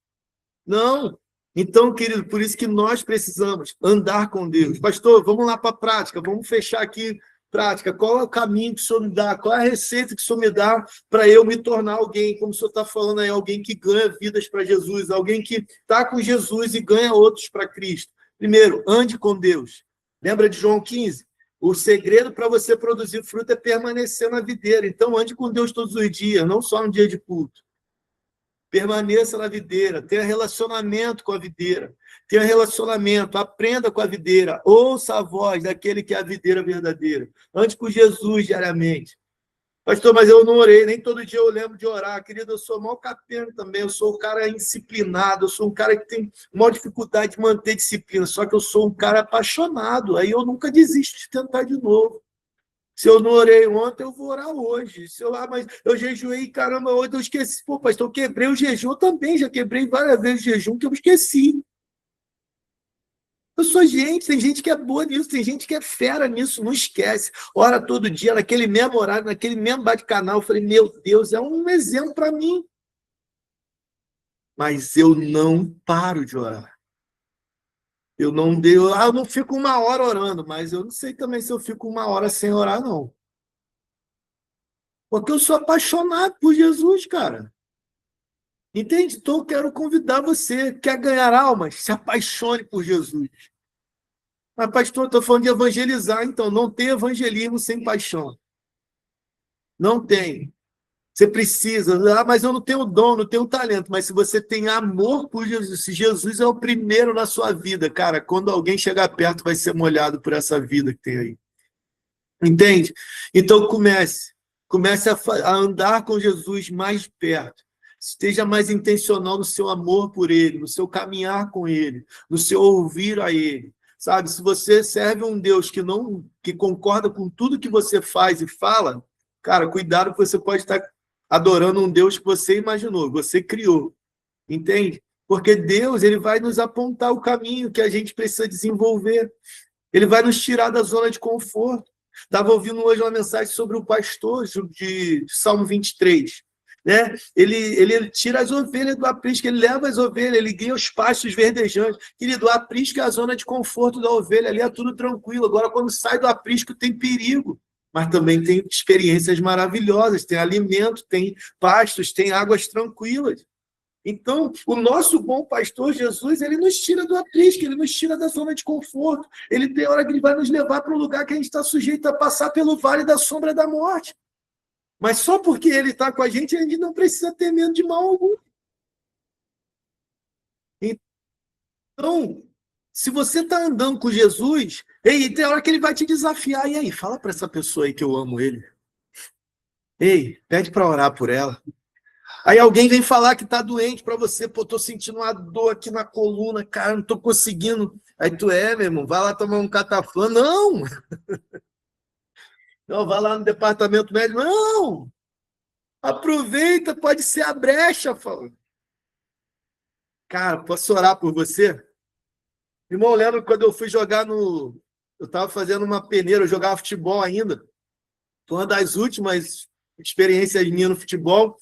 Não. Então, querido, por isso que nós precisamos andar com Deus. Pastor, vamos lá para a prática, vamos fechar aqui prática. Qual é o caminho que o Senhor me dá? Qual é a receita que o Senhor me dá para eu me tornar alguém, como o Senhor está falando aí, alguém que ganha vidas para Jesus, alguém que está com Jesus e ganha outros para Cristo? Primeiro, ande com Deus. Lembra de João 15? O segredo para você produzir fruto é permanecer na videira. Então, ande com Deus todos os dias, não só no dia de culto. Permaneça na videira, tenha relacionamento com a videira, tenha relacionamento, aprenda com a videira, ouça a voz daquele que é a videira verdadeira, ande com Jesus diariamente. Pastor, mas eu não orei, nem todo dia eu lembro de orar, querido, eu sou mal capeno também, eu sou um cara indisciplinado, eu sou um cara que tem maior dificuldade de manter disciplina, só que eu sou um cara apaixonado, aí eu nunca desisto de tentar de novo. Se eu não orei ontem, eu vou orar hoje. Mas eu jejuei, caramba, hoje eu esqueci. Pô, pastor, eu quebrei o jejum também, já quebrei várias vezes o jejum que eu esqueci. Eu sou gente, tem gente que é boa nisso, tem gente que é fera nisso, não esquece. Ora todo dia, naquele mesmo horário, naquele mesmo bate-canal. Eu falei, meu Deus, é um exemplo para mim. Mas eu não paro de orar. Eu não fico 1 hora orando, mas eu não sei também se eu fico 1 hora sem orar, não. Porque eu sou apaixonado por Jesus, cara. Entende? Então eu quero convidar você, quer ganhar almas, se apaixone por Jesus. Mas, pastor, estou falando de evangelizar, então não tem evangelismo sem paixão. Não tem. Você precisa, mas eu não tenho dom, não tenho talento. Mas se você tem amor por Jesus, se Jesus é o primeiro na sua vida, cara, quando alguém chegar perto, vai ser molhado por essa vida que tem aí. Entende? Então comece a andar com Jesus mais perto. Esteja mais intencional no seu amor por Ele, no seu caminhar com Ele, no seu ouvir a Ele. Sabe, se você serve um Deus que concorda com tudo que você faz e fala, cara, cuidado que você pode estar adorando um Deus que você imaginou, você criou. Entende? Porque Deus, ele vai nos apontar o caminho que a gente precisa desenvolver. Ele vai nos tirar da zona de conforto. Estava ouvindo hoje uma mensagem sobre o pastor de Salmo 23. Né? Ele tira as ovelhas do aprisco, ele leva as ovelhas, ele guia os pastos verdejantes. Querido, o aprisco é a zona de conforto da ovelha, ali é tudo tranquilo. Agora, quando sai do aprisco, tem perigo. Mas também tem experiências maravilhosas, tem alimento, tem pastos, tem águas tranquilas. Então, o nosso bom pastor Jesus, ele nos tira do aprisco, ele nos tira da zona de conforto. Ele tem hora que ele vai nos levar para um lugar que a gente está sujeito a passar pelo vale da sombra da morte. Mas só porque ele está com a gente não precisa ter medo de mal algum. Então, se você está andando com Jesus, tem hora que ele vai te desafiar. E aí, fala para essa pessoa aí que eu amo ele. Ei, pede para orar por ela. Aí alguém vem falar que tá doente para você, pô, tô sentindo uma dor aqui na coluna, cara, não tô conseguindo. Aí tu meu irmão, vai lá tomar um cataflã. Não! Não, vai lá no departamento médico. Não! Aproveita, pode ser a brecha, fala. Cara, posso orar por você? Irmão, lembro quando eu fui jogar no... Eu tava fazendo uma peneira, eu jogava futebol ainda. Foi uma das últimas experiências minhas no futebol.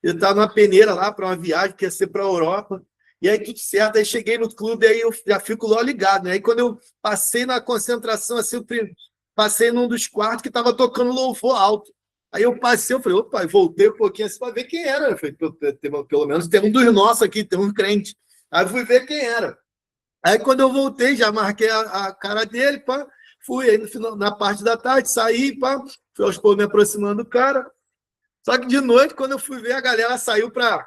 Eu estava numa peneira lá para uma viagem que ia ser para a Europa. E aí tudo certo, aí cheguei no clube, aí eu já fico lá ligado, né? Aí quando eu passei na concentração, assim, eu passei num dos quartos que estava tocando louvor alto. Aí eu passei, eu falei, opa, voltei um pouquinho assim para ver quem era. Eu falei, pelo menos tem um dos nossos aqui, tem um crente. Aí fui ver quem era. Aí quando eu voltei, já marquei a cara dele, pá, fui aí no final, na parte da tarde, saí, pá, fui aos poucos me aproximando do cara. Só que de noite, quando eu fui ver, a galera saiu para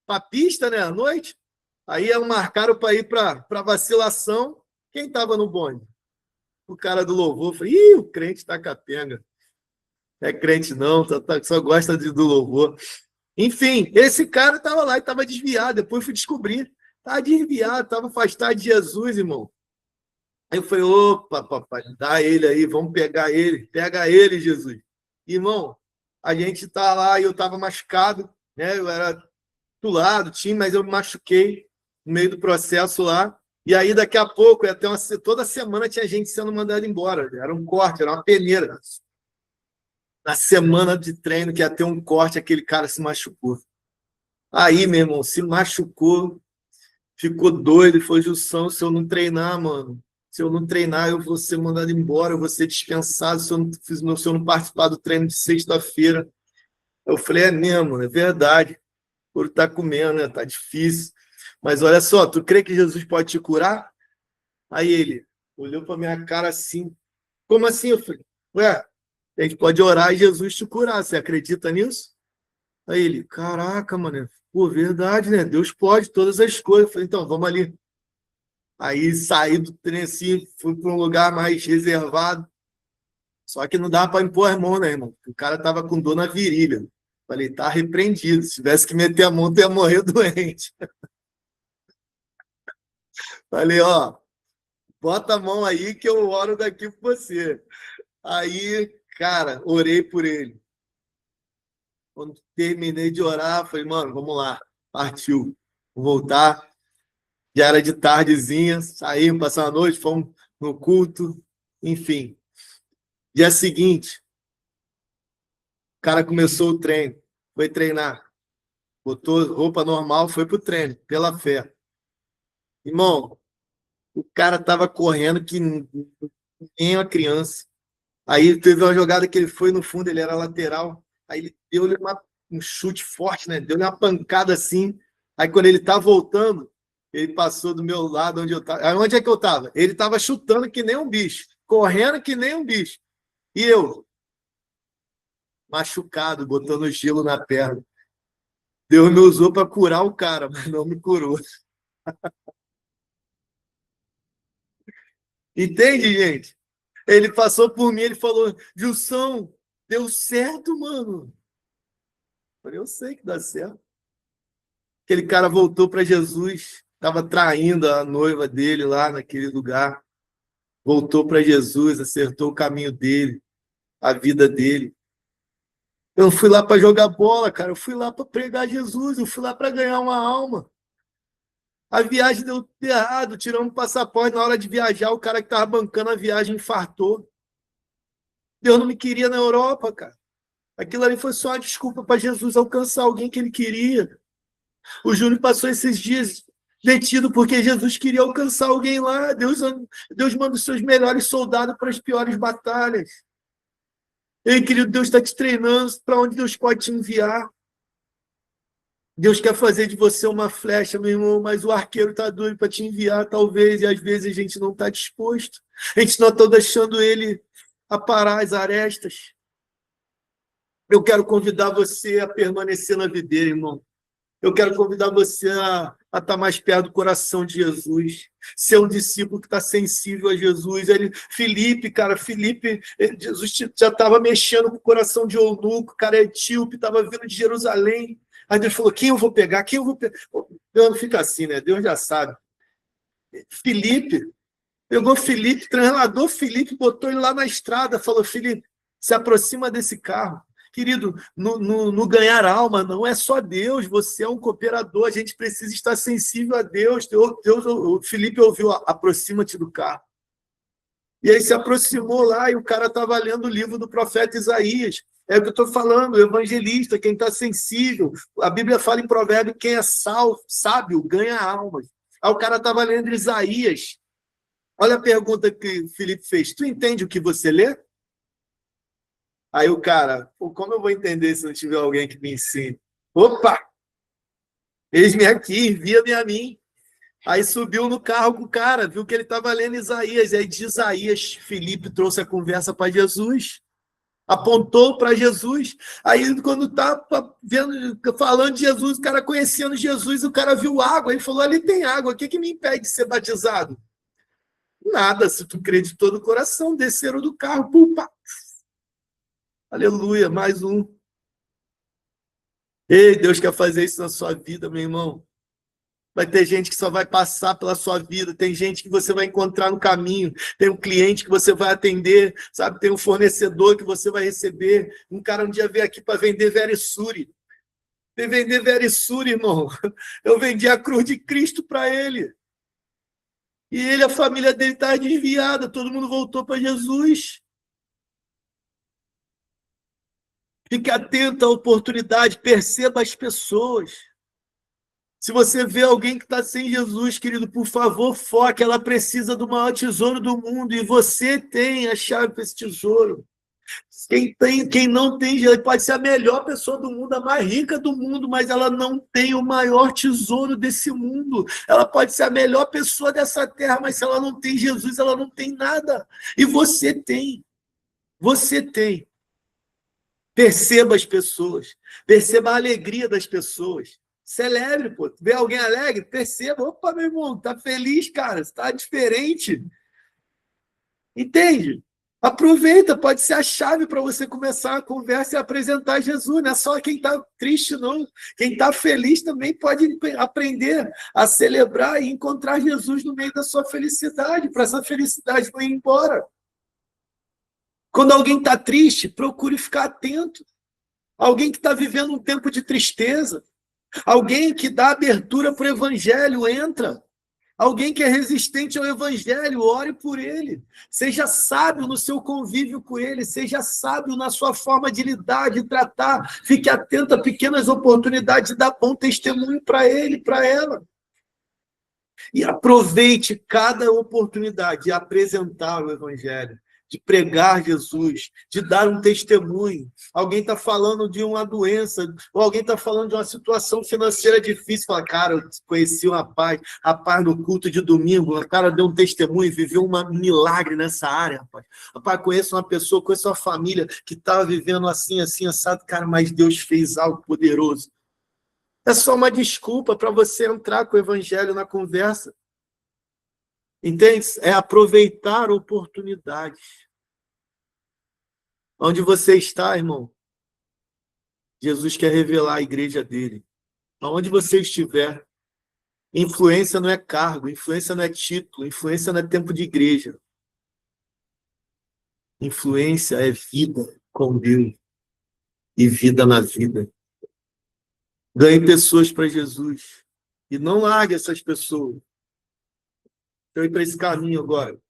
a pista, né, à noite. Aí marcaram para ir para vacilação. Quem estava no bonde? O cara do louvor. Eu falei, ih, o crente tá capenga. Não é crente não, só gosta do louvor. Enfim, esse cara estava lá e estava desviado. Depois fui descobrir. Estava desviado, estava afastado de Jesus, irmão. Aí eu falei, opa, papai, dá ele aí, vamos pegar ele. Pega ele, Jesus. Irmão, a gente tá lá e eu estava machucado, né? Eu era do lado, time, mas eu me machuquei no meio do processo lá. E aí, daqui a pouco, toda semana tinha gente sendo mandada embora. Era um corte, era uma peneira. Na semana de treino, que ia ter um corte, aquele cara se machucou. Aí, meu irmão, se machucou, ficou doido, foi Jussão, se eu não treinar, mano. Se eu não treinar, eu vou ser mandado embora, eu vou ser dispensado se eu não participar do treino de sexta-feira. Eu falei, é mesmo, é verdade. Por estar comendo, né? Tá difícil. Mas olha só, tu crê que Jesus pode te curar? Aí ele olhou para minha cara assim. Como assim? Eu falei, ué, a gente pode orar e Jesus te curar. Você acredita nisso? Aí ele, caraca, mano, pô, verdade, né? Deus pode todas as coisas. Eu falei, então, vamos ali. Aí saí do trem assim, fui para um lugar mais reservado. Só que não dava para impor as mãos, né, irmão? O cara tava com dor na virilha. Falei, tá repreendido. Se tivesse que meter a mão, tu ia morrer doente. Falei, ó, bota a mão aí que eu oro daqui por você. Aí, cara, orei por ele. Quando terminei de orar, falei, mano, vamos lá. Partiu. Vou voltar. Já era de tardezinha, saímos, passamos a noite, fomos no culto. Enfim. Dia seguinte, o cara começou o treino. Foi treinar. Botou roupa normal, foi pro treino, pela fé. Irmão, o cara tava correndo que nem uma criança. Aí teve uma jogada que ele foi no fundo, ele era lateral. Aí ele deu-lhe um chute forte, né? Deu-lhe uma pancada assim. Aí, quando ele tá voltando, ele passou do meu lado, onde eu estava. Onde é que eu estava? Ele estava chutando que nem um bicho, correndo que nem um bicho. E eu, machucado, botando gelo na perna. Deus me usou para curar o cara, mas não me curou. Entende, gente? Ele passou por mim, ele falou, Gilson, deu certo, mano. Eu falei, eu sei que dá certo. Aquele cara voltou para Jesus, estava traindo a noiva dele lá naquele lugar. Voltou para Jesus, acertou o caminho dele, a vida dele. Eu não fui lá para jogar bola, cara. Eu fui lá para pregar Jesus. Eu fui lá para ganhar uma alma. A viagem deu errado. Tiramos o passaporte. Na hora de viajar, o cara que estava bancando a viagem infartou. Deus não me queria na Europa, cara. Aquilo ali foi só uma desculpa para Jesus alcançar alguém que ele queria. O Júnior passou esses dias detido porque Jesus queria alcançar alguém lá. Deus manda os seus melhores soldados para as piores batalhas. Ei, querido, Deus está te treinando para onde Deus pode te enviar. Deus quer fazer de você uma flecha, meu irmão, mas o arqueiro está doido para te enviar, talvez, e às vezes a gente não está disposto. A gente não está deixando ele aparar as arestas. Eu quero convidar você a permanecer na videira, irmão. Eu quero convidar você a estar mais perto do coração de Jesus, ser um discípulo que está sensível a Jesus. Felipe, Jesus já estava mexendo com o coração de eunuco, cara etíope, estava vindo de Jerusalém. Aí Deus falou, quem eu vou pegar? Quem eu vou pegar? Deus não fica assim, né? Deus já sabe. Felipe, pegou Felipe, treinador Felipe, botou ele lá na estrada, falou, Felipe, se aproxima desse carro. Querido, no ganhar alma não é só Deus, você é um cooperador, a gente precisa estar sensível a Deus. O Felipe ouviu, aproxima-te do carro. E aí se aproximou lá e o cara estava lendo o livro do profeta Isaías. É o que eu estou falando, o evangelista, quem está sensível. A Bíblia fala em provérbio, quem é sábio ganha almas. Aí o cara estava lendo Isaías. Olha a pergunta que o Felipe fez. Tu entende o que você lê? Aí o cara, como eu vou entender se não tiver alguém que me ensine? Opa! Eis-me aqui, envia-me a mim. Aí subiu no carro com o cara, viu que ele estava lendo Isaías. Aí de Isaías, Felipe trouxe a conversa para Jesus, apontou para Jesus. Aí quando está falando de Jesus, o cara conhecendo Jesus, o cara viu água. Ele falou, ali tem água, o que me impede de ser batizado? Nada, se tu crê de todo o coração, desceram do carro, pumpa. Aleluia, mais um. Ei, Deus quer fazer isso na sua vida, meu irmão. Vai ter gente que só vai passar pela sua vida, tem gente que você vai encontrar no caminho, tem um cliente que você vai atender, sabe? Tem um fornecedor que você vai receber. Um cara um dia veio aqui para vender Verisuri. Vender Verisuri, irmão. Eu vendi a cruz de Cristo para ele. E ele, a família dele está desviada, todo mundo voltou para Jesus. Fique atento à oportunidade, perceba as pessoas. Se você vê alguém que está sem Jesus, querido, por favor, foque. Ela precisa do maior tesouro do mundo e você tem a chave para esse tesouro. Quem não tem, pode ser a melhor pessoa do mundo, a mais rica do mundo, mas ela não tem o maior tesouro desse mundo. Ela pode ser a melhor pessoa dessa terra, mas se ela não tem Jesus, ela não tem nada. E você tem. Você tem. Perceba as pessoas, perceba a alegria das pessoas, celebre, pô. Vê alguém alegre, perceba, opa, meu irmão, tá feliz, cara, está diferente. Entende? Aproveita, pode ser a chave para você começar a conversa e apresentar Jesus, não é só quem está triste, não. Quem está feliz também pode aprender a celebrar e encontrar Jesus no meio da sua felicidade, para essa felicidade não ir embora. Quando alguém está triste, procure ficar atento. Alguém que está vivendo um tempo de tristeza. Alguém que dá abertura para o evangelho, entra. Alguém que é resistente ao evangelho, ore por ele. Seja sábio no seu convívio com ele. Seja sábio na sua forma de lidar, de tratar. Fique atento a pequenas oportunidades de dar bom testemunho para ele, para ela. E aproveite cada oportunidade de apresentar o evangelho, de pregar Jesus, de dar um testemunho. Alguém está falando de uma doença, ou alguém está falando de uma situação financeira difícil. Fala, cara, eu conheci um rapaz no culto de domingo, o cara deu um testemunho, viveu um milagre nessa área, rapaz. Rapaz, conheço uma pessoa, conheço uma família que estava vivendo assim, assim, assado, cara, mas Deus fez algo poderoso. É só uma desculpa para você entrar com o evangelho na conversa. Entende? É aproveitar oportunidades. Onde você está, irmão, Jesus quer revelar a igreja dele. Aonde você estiver, influência não é cargo, influência não é título, influência não é tempo de igreja. Influência é vida com Deus e vida na vida. Ganhe pessoas para Jesus e não largue essas pessoas. Eu ir para esse caminho agora.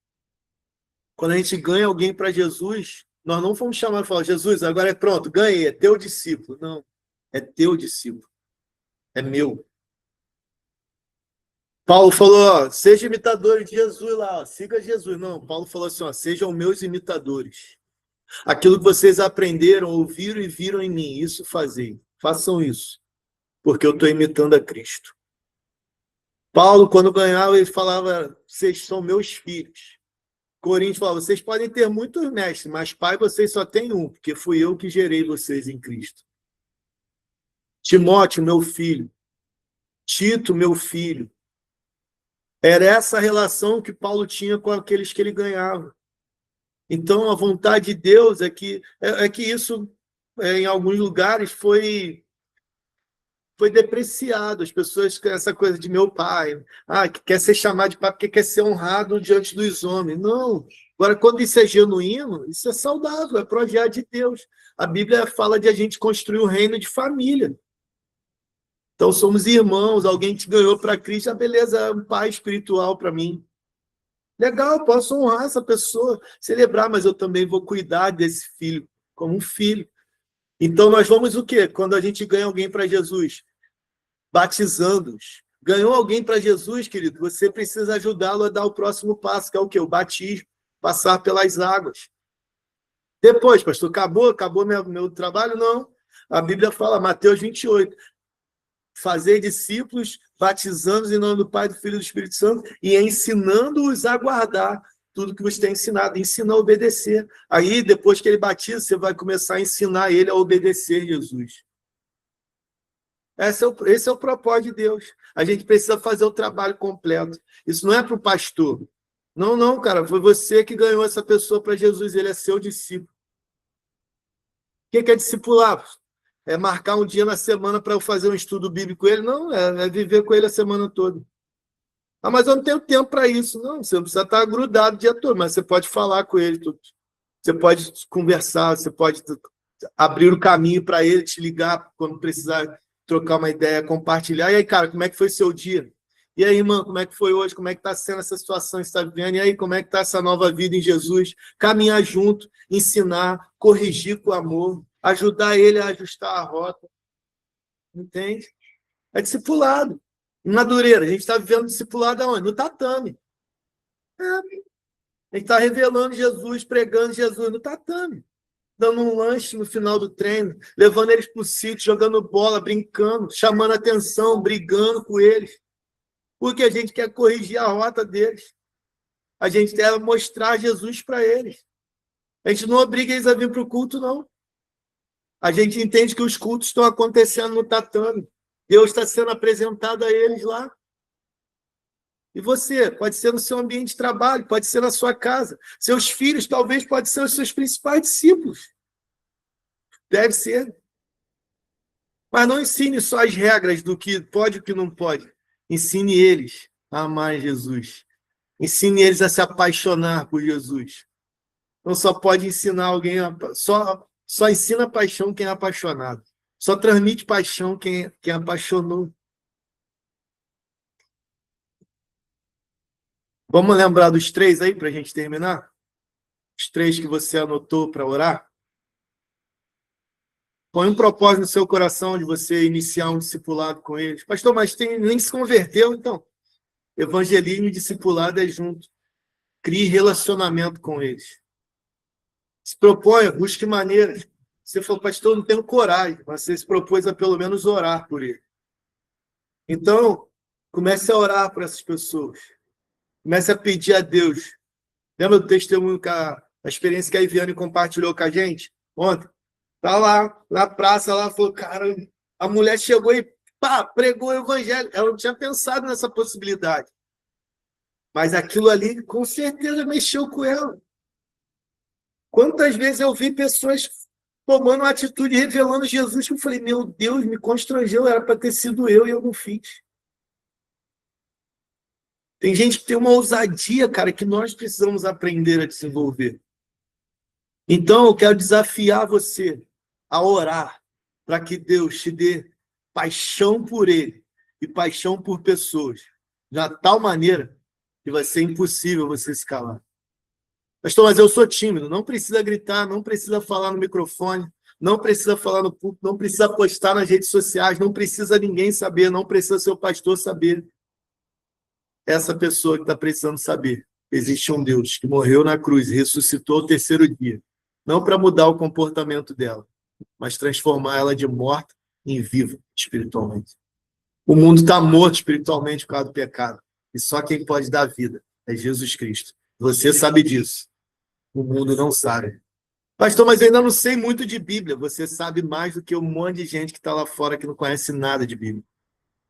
Quando a gente ganha alguém para Jesus, nós não vamos chamar e falar, Jesus, agora é pronto, ganhei, é teu discípulo. Não, é teu discípulo. É meu. Paulo falou, ó, seja imitadores de Jesus lá, ó, siga Jesus. Não, Paulo falou assim, ó, sejam meus imitadores. Aquilo que vocês aprenderam, ouviram e viram em mim, isso fazei. Façam isso, porque eu estou imitando a Cristo. Paulo, quando ganhava, ele falava, vocês são meus filhos. Coríntios falava, vocês podem ter muitos mestres, mas pai vocês só têm um, porque fui eu que gerei vocês em Cristo. Timóteo, meu filho. Tito, meu filho. Era essa relação que Paulo tinha com aqueles que ele ganhava. Então, a vontade de Deus é que isso, em alguns lugares, foi depreciado. As pessoas, essa coisa de meu pai, que quer ser chamado de pai porque quer ser honrado diante dos homens. Não. Agora, quando isso é genuíno, isso é saudável, é projeto de Deus. A Bíblia fala de a gente construir um reino de família. Então, somos irmãos, alguém te ganhou para Cristo, beleza, é um pai espiritual para mim. Legal, posso honrar essa pessoa, celebrar, mas eu também vou cuidar desse filho como um filho. Então, nós vamos o quê? Quando a gente ganha alguém para Jesus? Batizando-os. Ganhou alguém para Jesus, querido, você precisa ajudá-lo a dar o próximo passo, que é o quê? O batismo, passar pelas águas. Depois, pastor, acabou meu trabalho? Não. A Bíblia fala, Mateus 28, fazer discípulos, batizando-os em nome do Pai, do Filho e do Espírito Santo e ensinando-os a guardar tudo que vos tem ensinado. Ensina a obedecer. Aí, depois que ele batiza, você vai começar a ensinar ele a obedecer Jesus. Esse é o propósito de Deus. A gente precisa fazer o trabalho completo. Isso não é para o pastor. Não, cara. Foi você que ganhou essa pessoa para Jesus. Ele é seu discípulo. O que é discipular? É marcar um dia na semana para eu fazer um estudo bíblico com ele? Não, é viver com ele a semana toda. Mas eu não tenho tempo para isso. Não, você não precisa estar grudado o dia todo, mas você pode falar com ele. Você pode conversar, você pode abrir o caminho para ele, te ligar quando precisar trocar uma ideia, compartilhar. E aí, cara, como é que foi seu dia? E aí, irmã, como é que foi hoje? Como é que está sendo essa situação que você está vivendo? E aí, como é que está essa nova vida em Jesus? Caminhar junto, ensinar, corrigir com amor, ajudar ele a ajustar a rota. Entende? É discipulado. Em Madureira, a gente está vivendo discipulado aonde? No tatame. A gente está revelando Jesus, pregando Jesus no tatame. Dando um lanche no final do treino, levando eles para o sítio, jogando bola, brincando, chamando atenção, brigando com eles. Porque a gente quer corrigir a rota deles. A gente quer mostrar Jesus para eles. A gente não obriga eles a vir para o culto, não. A gente entende que os cultos estão acontecendo no tatame. Deus está sendo apresentado a eles lá. E você, pode ser no seu ambiente de trabalho, pode ser na sua casa. Seus filhos, talvez, podem ser os seus principais discípulos. Deve ser. Mas não ensine só as regras do que pode e o que não pode. Ensine eles a amar Jesus. Ensine eles a se apaixonar por Jesus. Não só pode ensinar alguém, só ensina paixão quem é apaixonado. Só transmite paixão quem apaixonou. Vamos lembrar dos 3 aí para a gente terminar? Os 3 que você anotou para orar? Põe um propósito no seu coração de você iniciar um discipulado com eles. Pastor, mas nem se converteu, então. Evangelismo e discipulado é junto. Crie relacionamento com eles. Se proponha, busque maneiras. Você falou, pastor, eu não tenho coragem, mas você se propôs a pelo menos orar por ele. Então, comece a orar por essas pessoas. Comece a pedir a Deus. Lembra do testemunho, a experiência que a Iviane compartilhou com a gente ontem? Tá lá, na praça, lá, falou, cara, a mulher chegou e pá, pregou o evangelho. Ela não tinha pensado nessa possibilidade. Mas aquilo ali, com certeza, mexeu com ela. Quantas vezes eu vi pessoas tomando uma atitude, revelando Jesus, que eu falei, meu Deus, me constrangeu, era para ter sido eu e eu não fiz. Tem gente que tem uma ousadia, cara, que nós precisamos aprender a desenvolver. Então, eu quero desafiar você a orar para que Deus te dê paixão por Ele e paixão por pessoas, de tal maneira que vai ser impossível você se calar. Pastor, mas eu sou tímido. Não precisa gritar, não precisa falar no microfone, não precisa falar no púlpito, não precisa postar nas redes sociais, não precisa ninguém saber, não precisa seu pastor saber. Essa pessoa que está precisando saber. Existe um Deus que morreu na cruz e ressuscitou ao terceiro dia. Não para mudar o comportamento dela, mas transformar ela de morta em viva espiritualmente. O mundo está morto espiritualmente por causa do pecado. E só quem pode dar vida é Jesus Cristo. Você sabe disso. O mundo não sabe. Pastor, mas eu ainda não sei muito de Bíblia. Você sabe mais do que um monte de gente que está lá fora que não conhece nada de Bíblia.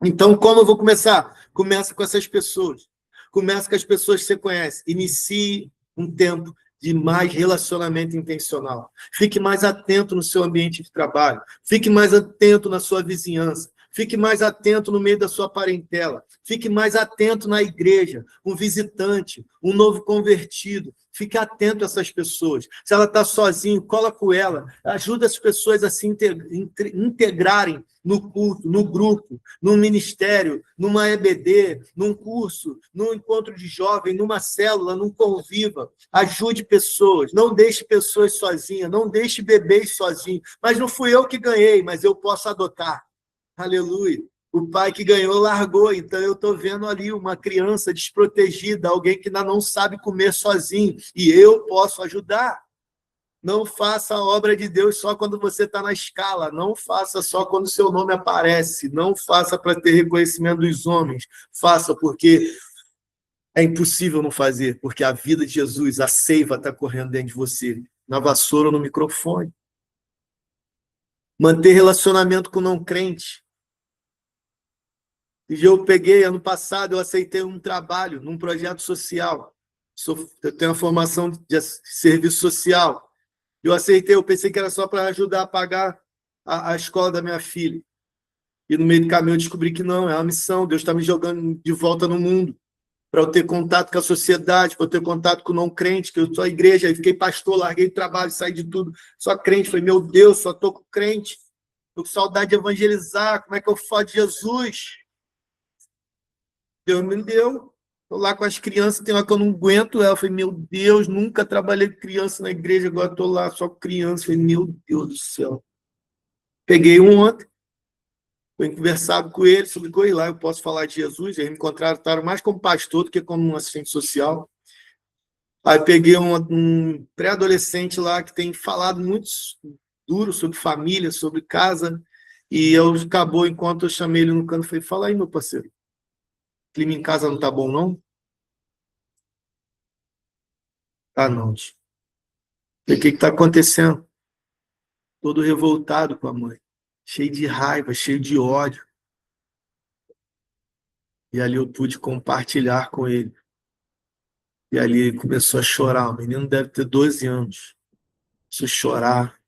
Então, como eu vou começar? Começa com essas pessoas. Começa com as pessoas que você conhece. Inicie um tempo de mais relacionamento intencional. Fique mais atento no seu ambiente de trabalho. Fique mais atento na sua vizinhança. Fique mais atento no meio da sua parentela. Fique mais atento na igreja. Um visitante, um novo convertido. Fique atento a essas pessoas. Se ela está sozinha, cola com ela. Ajuda as pessoas a se integrarem no culto, no grupo, no ministério, numa EBD, num curso, num encontro de jovem, numa célula, num conviva. Ajude pessoas. Não deixe pessoas sozinhas. Não deixe bebês sozinhos. Mas não fui eu que ganhei, mas eu posso adotar. Aleluia. O pai que ganhou largou, então eu estou vendo ali uma criança desprotegida, alguém que ainda não sabe comer sozinho, e eu posso ajudar. Não faça a obra de Deus só quando você está na escala, não faça só quando o seu nome aparece, não faça para ter reconhecimento dos homens, faça porque é impossível não fazer, porque a vida de Jesus, a seiva está correndo dentro de você, na vassoura ou no microfone. Manter relacionamento com não crente. E eu peguei, ano passado, eu aceitei um trabalho num projeto social. Eu tenho uma formação de serviço social. Eu aceitei, eu pensei que era só para ajudar a pagar a escola da minha filha. E no meio do caminho eu descobri que não, é uma missão. Deus está me jogando de volta no mundo para eu ter contato com a sociedade, para eu ter contato com o não crente, que eu sou a igreja. Aí fiquei pastor, larguei o trabalho, saí de tudo. Só crente. Falei, meu Deus, só estou com crente. Estou com saudade de evangelizar. Como é que eu falo de Jesus? Deus me deu. Estou lá com as crianças, tem uma que eu não aguento ela. Falei, meu Deus, nunca trabalhei com criança na igreja, agora estou lá só com criança. Falei, meu Deus do céu. Peguei um ontem, fui conversado com ele sobre coisa lá, eu posso falar de Jesus. Eles me contrataram mais como pastor do que como um assistente social. Aí peguei um pré-adolescente lá que tem falado muito duro sobre família, sobre casa, e eu acabou, enquanto eu chamei ele no canto, falei, fala aí, meu parceiro. O clima em casa não tá bom, não? Tá, não, tio. O que está acontecendo? Todo revoltado com a mãe, cheio de raiva, cheio de ódio. E ali eu pude compartilhar com ele. E ali ele começou a chorar. O menino deve ter 12 anos. Começou a chorar,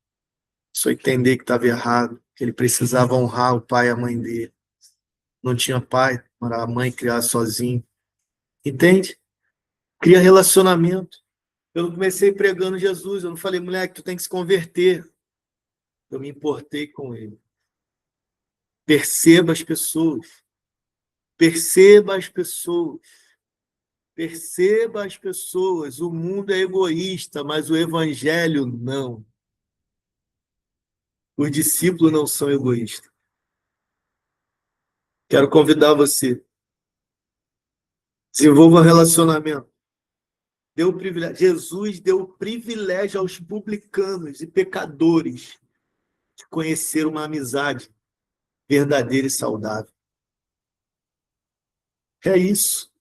começou a entender que estava errado, que ele precisava honrar o pai e a mãe dele. Não tinha pai, para a mãe criar sozinho. Entende? Cria relacionamento. Eu comecei pregando Jesus. Eu não falei, moleque, tu tem que se converter. Eu me importei com ele. Perceba as pessoas. Perceba as pessoas. Perceba as pessoas. O mundo é egoísta, mas o evangelho não. Os discípulos não são egoístas. Quero convidar você. Desenvolva um relacionamento. Deu privilégio. Jesus deu privilégio aos publicanos e pecadores de conhecer uma amizade verdadeira e saudável. É isso.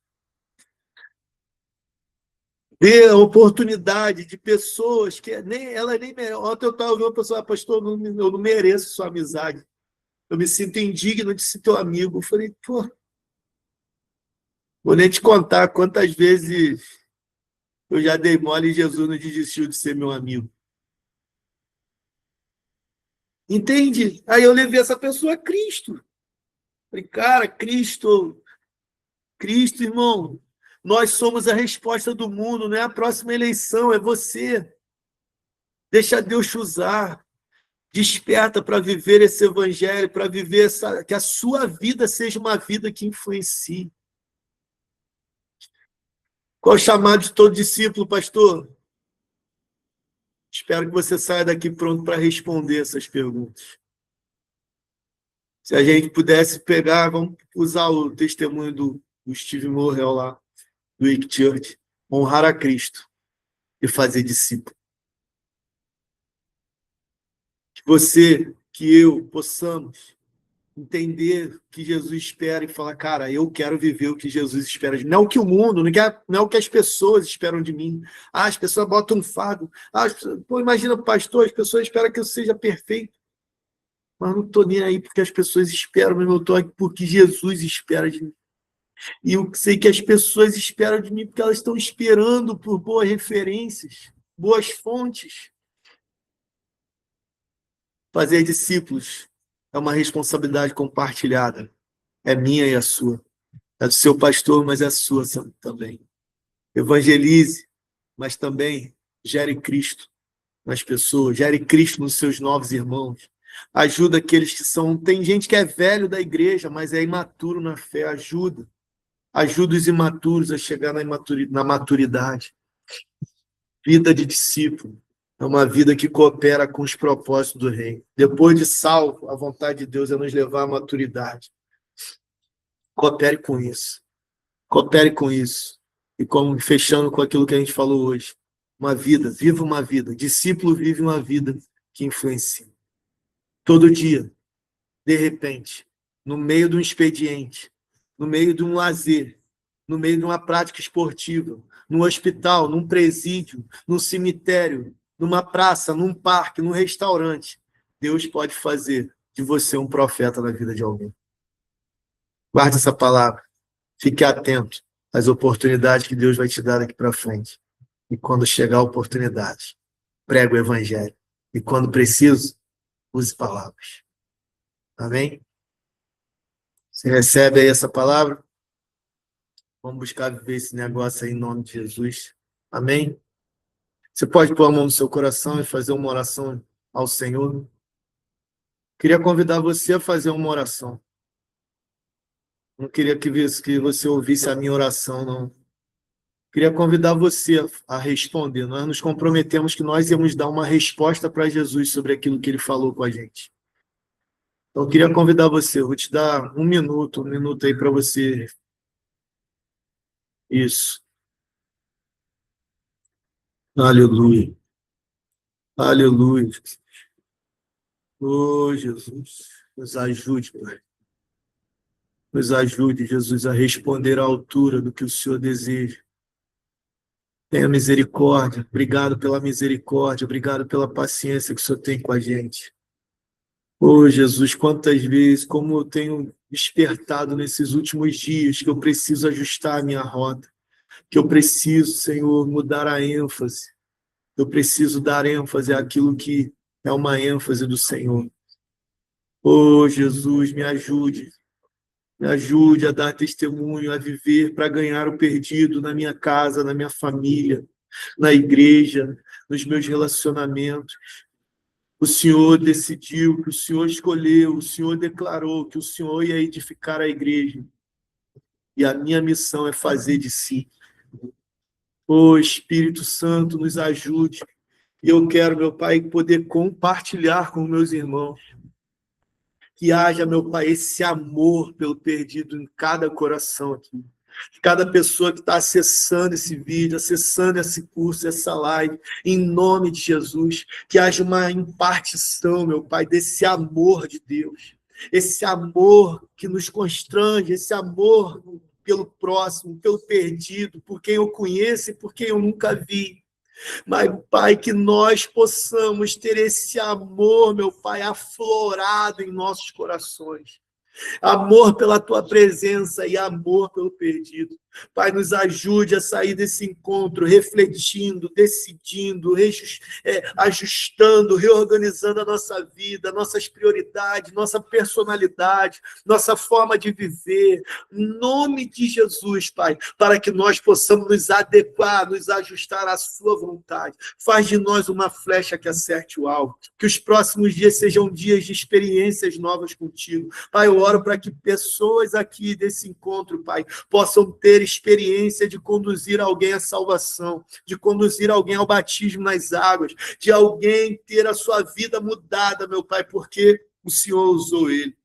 Dê a oportunidade de pessoas que ela nem merece. Ontem eu estava ouvindo uma pessoa, pastor, eu não mereço sua amizade. Eu me sinto indigno de ser teu amigo. Eu falei, pô, vou nem te contar quantas vezes eu já dei mole e Jesus não desistiu de ser meu amigo. Entende? Aí eu levei essa pessoa a Cristo. Falei, cara, Cristo, irmão, nós somos a resposta do mundo, não é a próxima eleição, é você. Deixa Deus te usar. Desperta para viver esse evangelho, para viver que a sua vida seja uma vida que influencie. Qual é o chamado de todo discípulo, pastor? Espero que você saia daqui pronto para responder essas perguntas. Se a gente pudesse pegar, vamos usar o testemunho do Steve Morrell lá, do Wake Church, honrar a Cristo e fazer discípulo. Que você, que eu, possamos entender o que Jesus espera e falar, cara, eu quero viver o que Jesus espera de mim. Não é o que o mundo, não é o que as pessoas esperam de mim. Ah, as pessoas botam um fardo. Ah, pô, imagina, pastor, as pessoas esperam que eu seja perfeito. Mas não estou nem aí porque as pessoas esperam, mas eu estou aqui porque Jesus espera de mim. E eu sei que as pessoas esperam de mim porque elas estão esperando por boas referências, boas fontes. Fazer discípulos é uma responsabilidade compartilhada. É minha e a sua. É do seu pastor, mas é sua também. Evangelize, mas também gere Cristo nas pessoas, gere Cristo nos seus novos irmãos. Ajuda aqueles que são... Tem gente que é velho da igreja, mas é imaturo na fé. Ajuda. Ajuda os imaturos a chegar na maturidade. Vida de discípulo é uma vida que coopera com os propósitos do reino. Depois de salvo, a vontade de Deus é nos levar à maturidade. Coopere com isso. Coopere com isso. E como fechando com aquilo que a gente falou hoje. Uma vida, viva uma vida. Discípulo vive uma vida que influencia. Todo dia, de repente, no meio de um expediente, no meio de um lazer, no meio de uma prática esportiva, num hospital, num presídio, num cemitério, numa praça, num parque, num restaurante, Deus pode fazer de você um profeta na vida de alguém. Guarde essa palavra. Fique atento às oportunidades que Deus vai te dar daqui para frente. E quando chegar a oportunidade, pregue o evangelho. E quando preciso, use palavras. Amém? Você recebe aí essa palavra? Vamos buscar viver esse negócio aí em nome de Jesus. Amém? Você pode pôr a mão no seu coração e fazer uma oração ao Senhor. Queria convidar você a fazer uma oração. Não queria que você ouvisse a minha oração, não. Queria convidar você a responder. Nós nos comprometemos que nós íamos dar uma resposta para Jesus sobre aquilo que ele falou com a gente. Então, eu queria convidar você. Eu vou te dar um minuto aí para você. Isso. Aleluia. Aleluia. Oh, Jesus. Nos ajude, Pai. Nos ajude, Jesus, a responder à altura do que o Senhor deseja. Tenha misericórdia. Obrigado pela misericórdia. Obrigado pela paciência que o Senhor tem com a gente. Oh, Jesus, quantas vezes, como eu tenho despertado nesses últimos dias, que eu preciso ajustar a minha rota, que eu preciso, Senhor, mudar a ênfase. Eu preciso dar ênfase àquilo que é uma ênfase do Senhor. Oh, Jesus, me ajude. Me ajude a dar testemunho, a viver para ganhar o perdido na minha casa, na minha família, na igreja, nos meus relacionamentos. O Senhor decidiu, que o Senhor escolheu, o Senhor declarou que o Senhor ia edificar a igreja. E a minha missão é fazer de si. Ô Espírito Santo, nos ajude. E eu quero, meu Pai, poder compartilhar com meus irmãos. Que haja, meu Pai, esse amor pelo perdido em cada coração aqui. cada pessoa que está acessando esse vídeo, acessando esse curso, essa live, em nome de Jesus, que haja uma impartição, meu Pai, desse amor de Deus, esse amor que nos constrange, esse amor pelo próximo, pelo perdido, por quem eu conheço e por quem eu nunca vi. Mas, Pai, que nós possamos ter esse amor, meu Pai, aflorado em nossos corações. Amor pela tua presença e amor pelo perdido. Pai, nos ajude a sair desse encontro refletindo, decidindo, ajustando, reorganizando a nossa vida, nossas prioridades, nossa personalidade, nossa forma de viver. Em nome de Jesus, Pai, para que nós possamos nos adequar, nos ajustar à sua vontade. Faz de nós uma flecha que acerte o alvo. Que os próximos dias sejam dias de experiências novas contigo. Pai, eu oro para que pessoas aqui desse encontro, Pai, possam ter experiência de conduzir alguém à salvação, de conduzir alguém ao batismo nas águas, de alguém ter a sua vida mudada, meu Pai, porque o Senhor usou ele,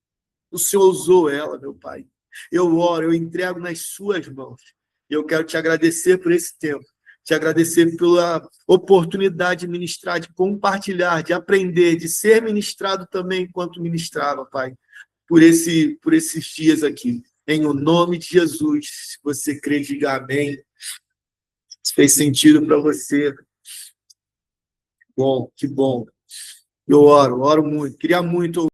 o Senhor usou ela, meu Pai. Eu oro, eu entrego nas suas mãos. E eu quero te agradecer por esse tempo, te agradecer pela oportunidade de ministrar, de compartilhar, de aprender, de ser ministrado também enquanto ministrava, Pai, por esses dias aqui. Em o nome de Jesus, se você crê, diga amém. Se fez sentido para você. Bom, que bom. Eu oro muito. Queria muito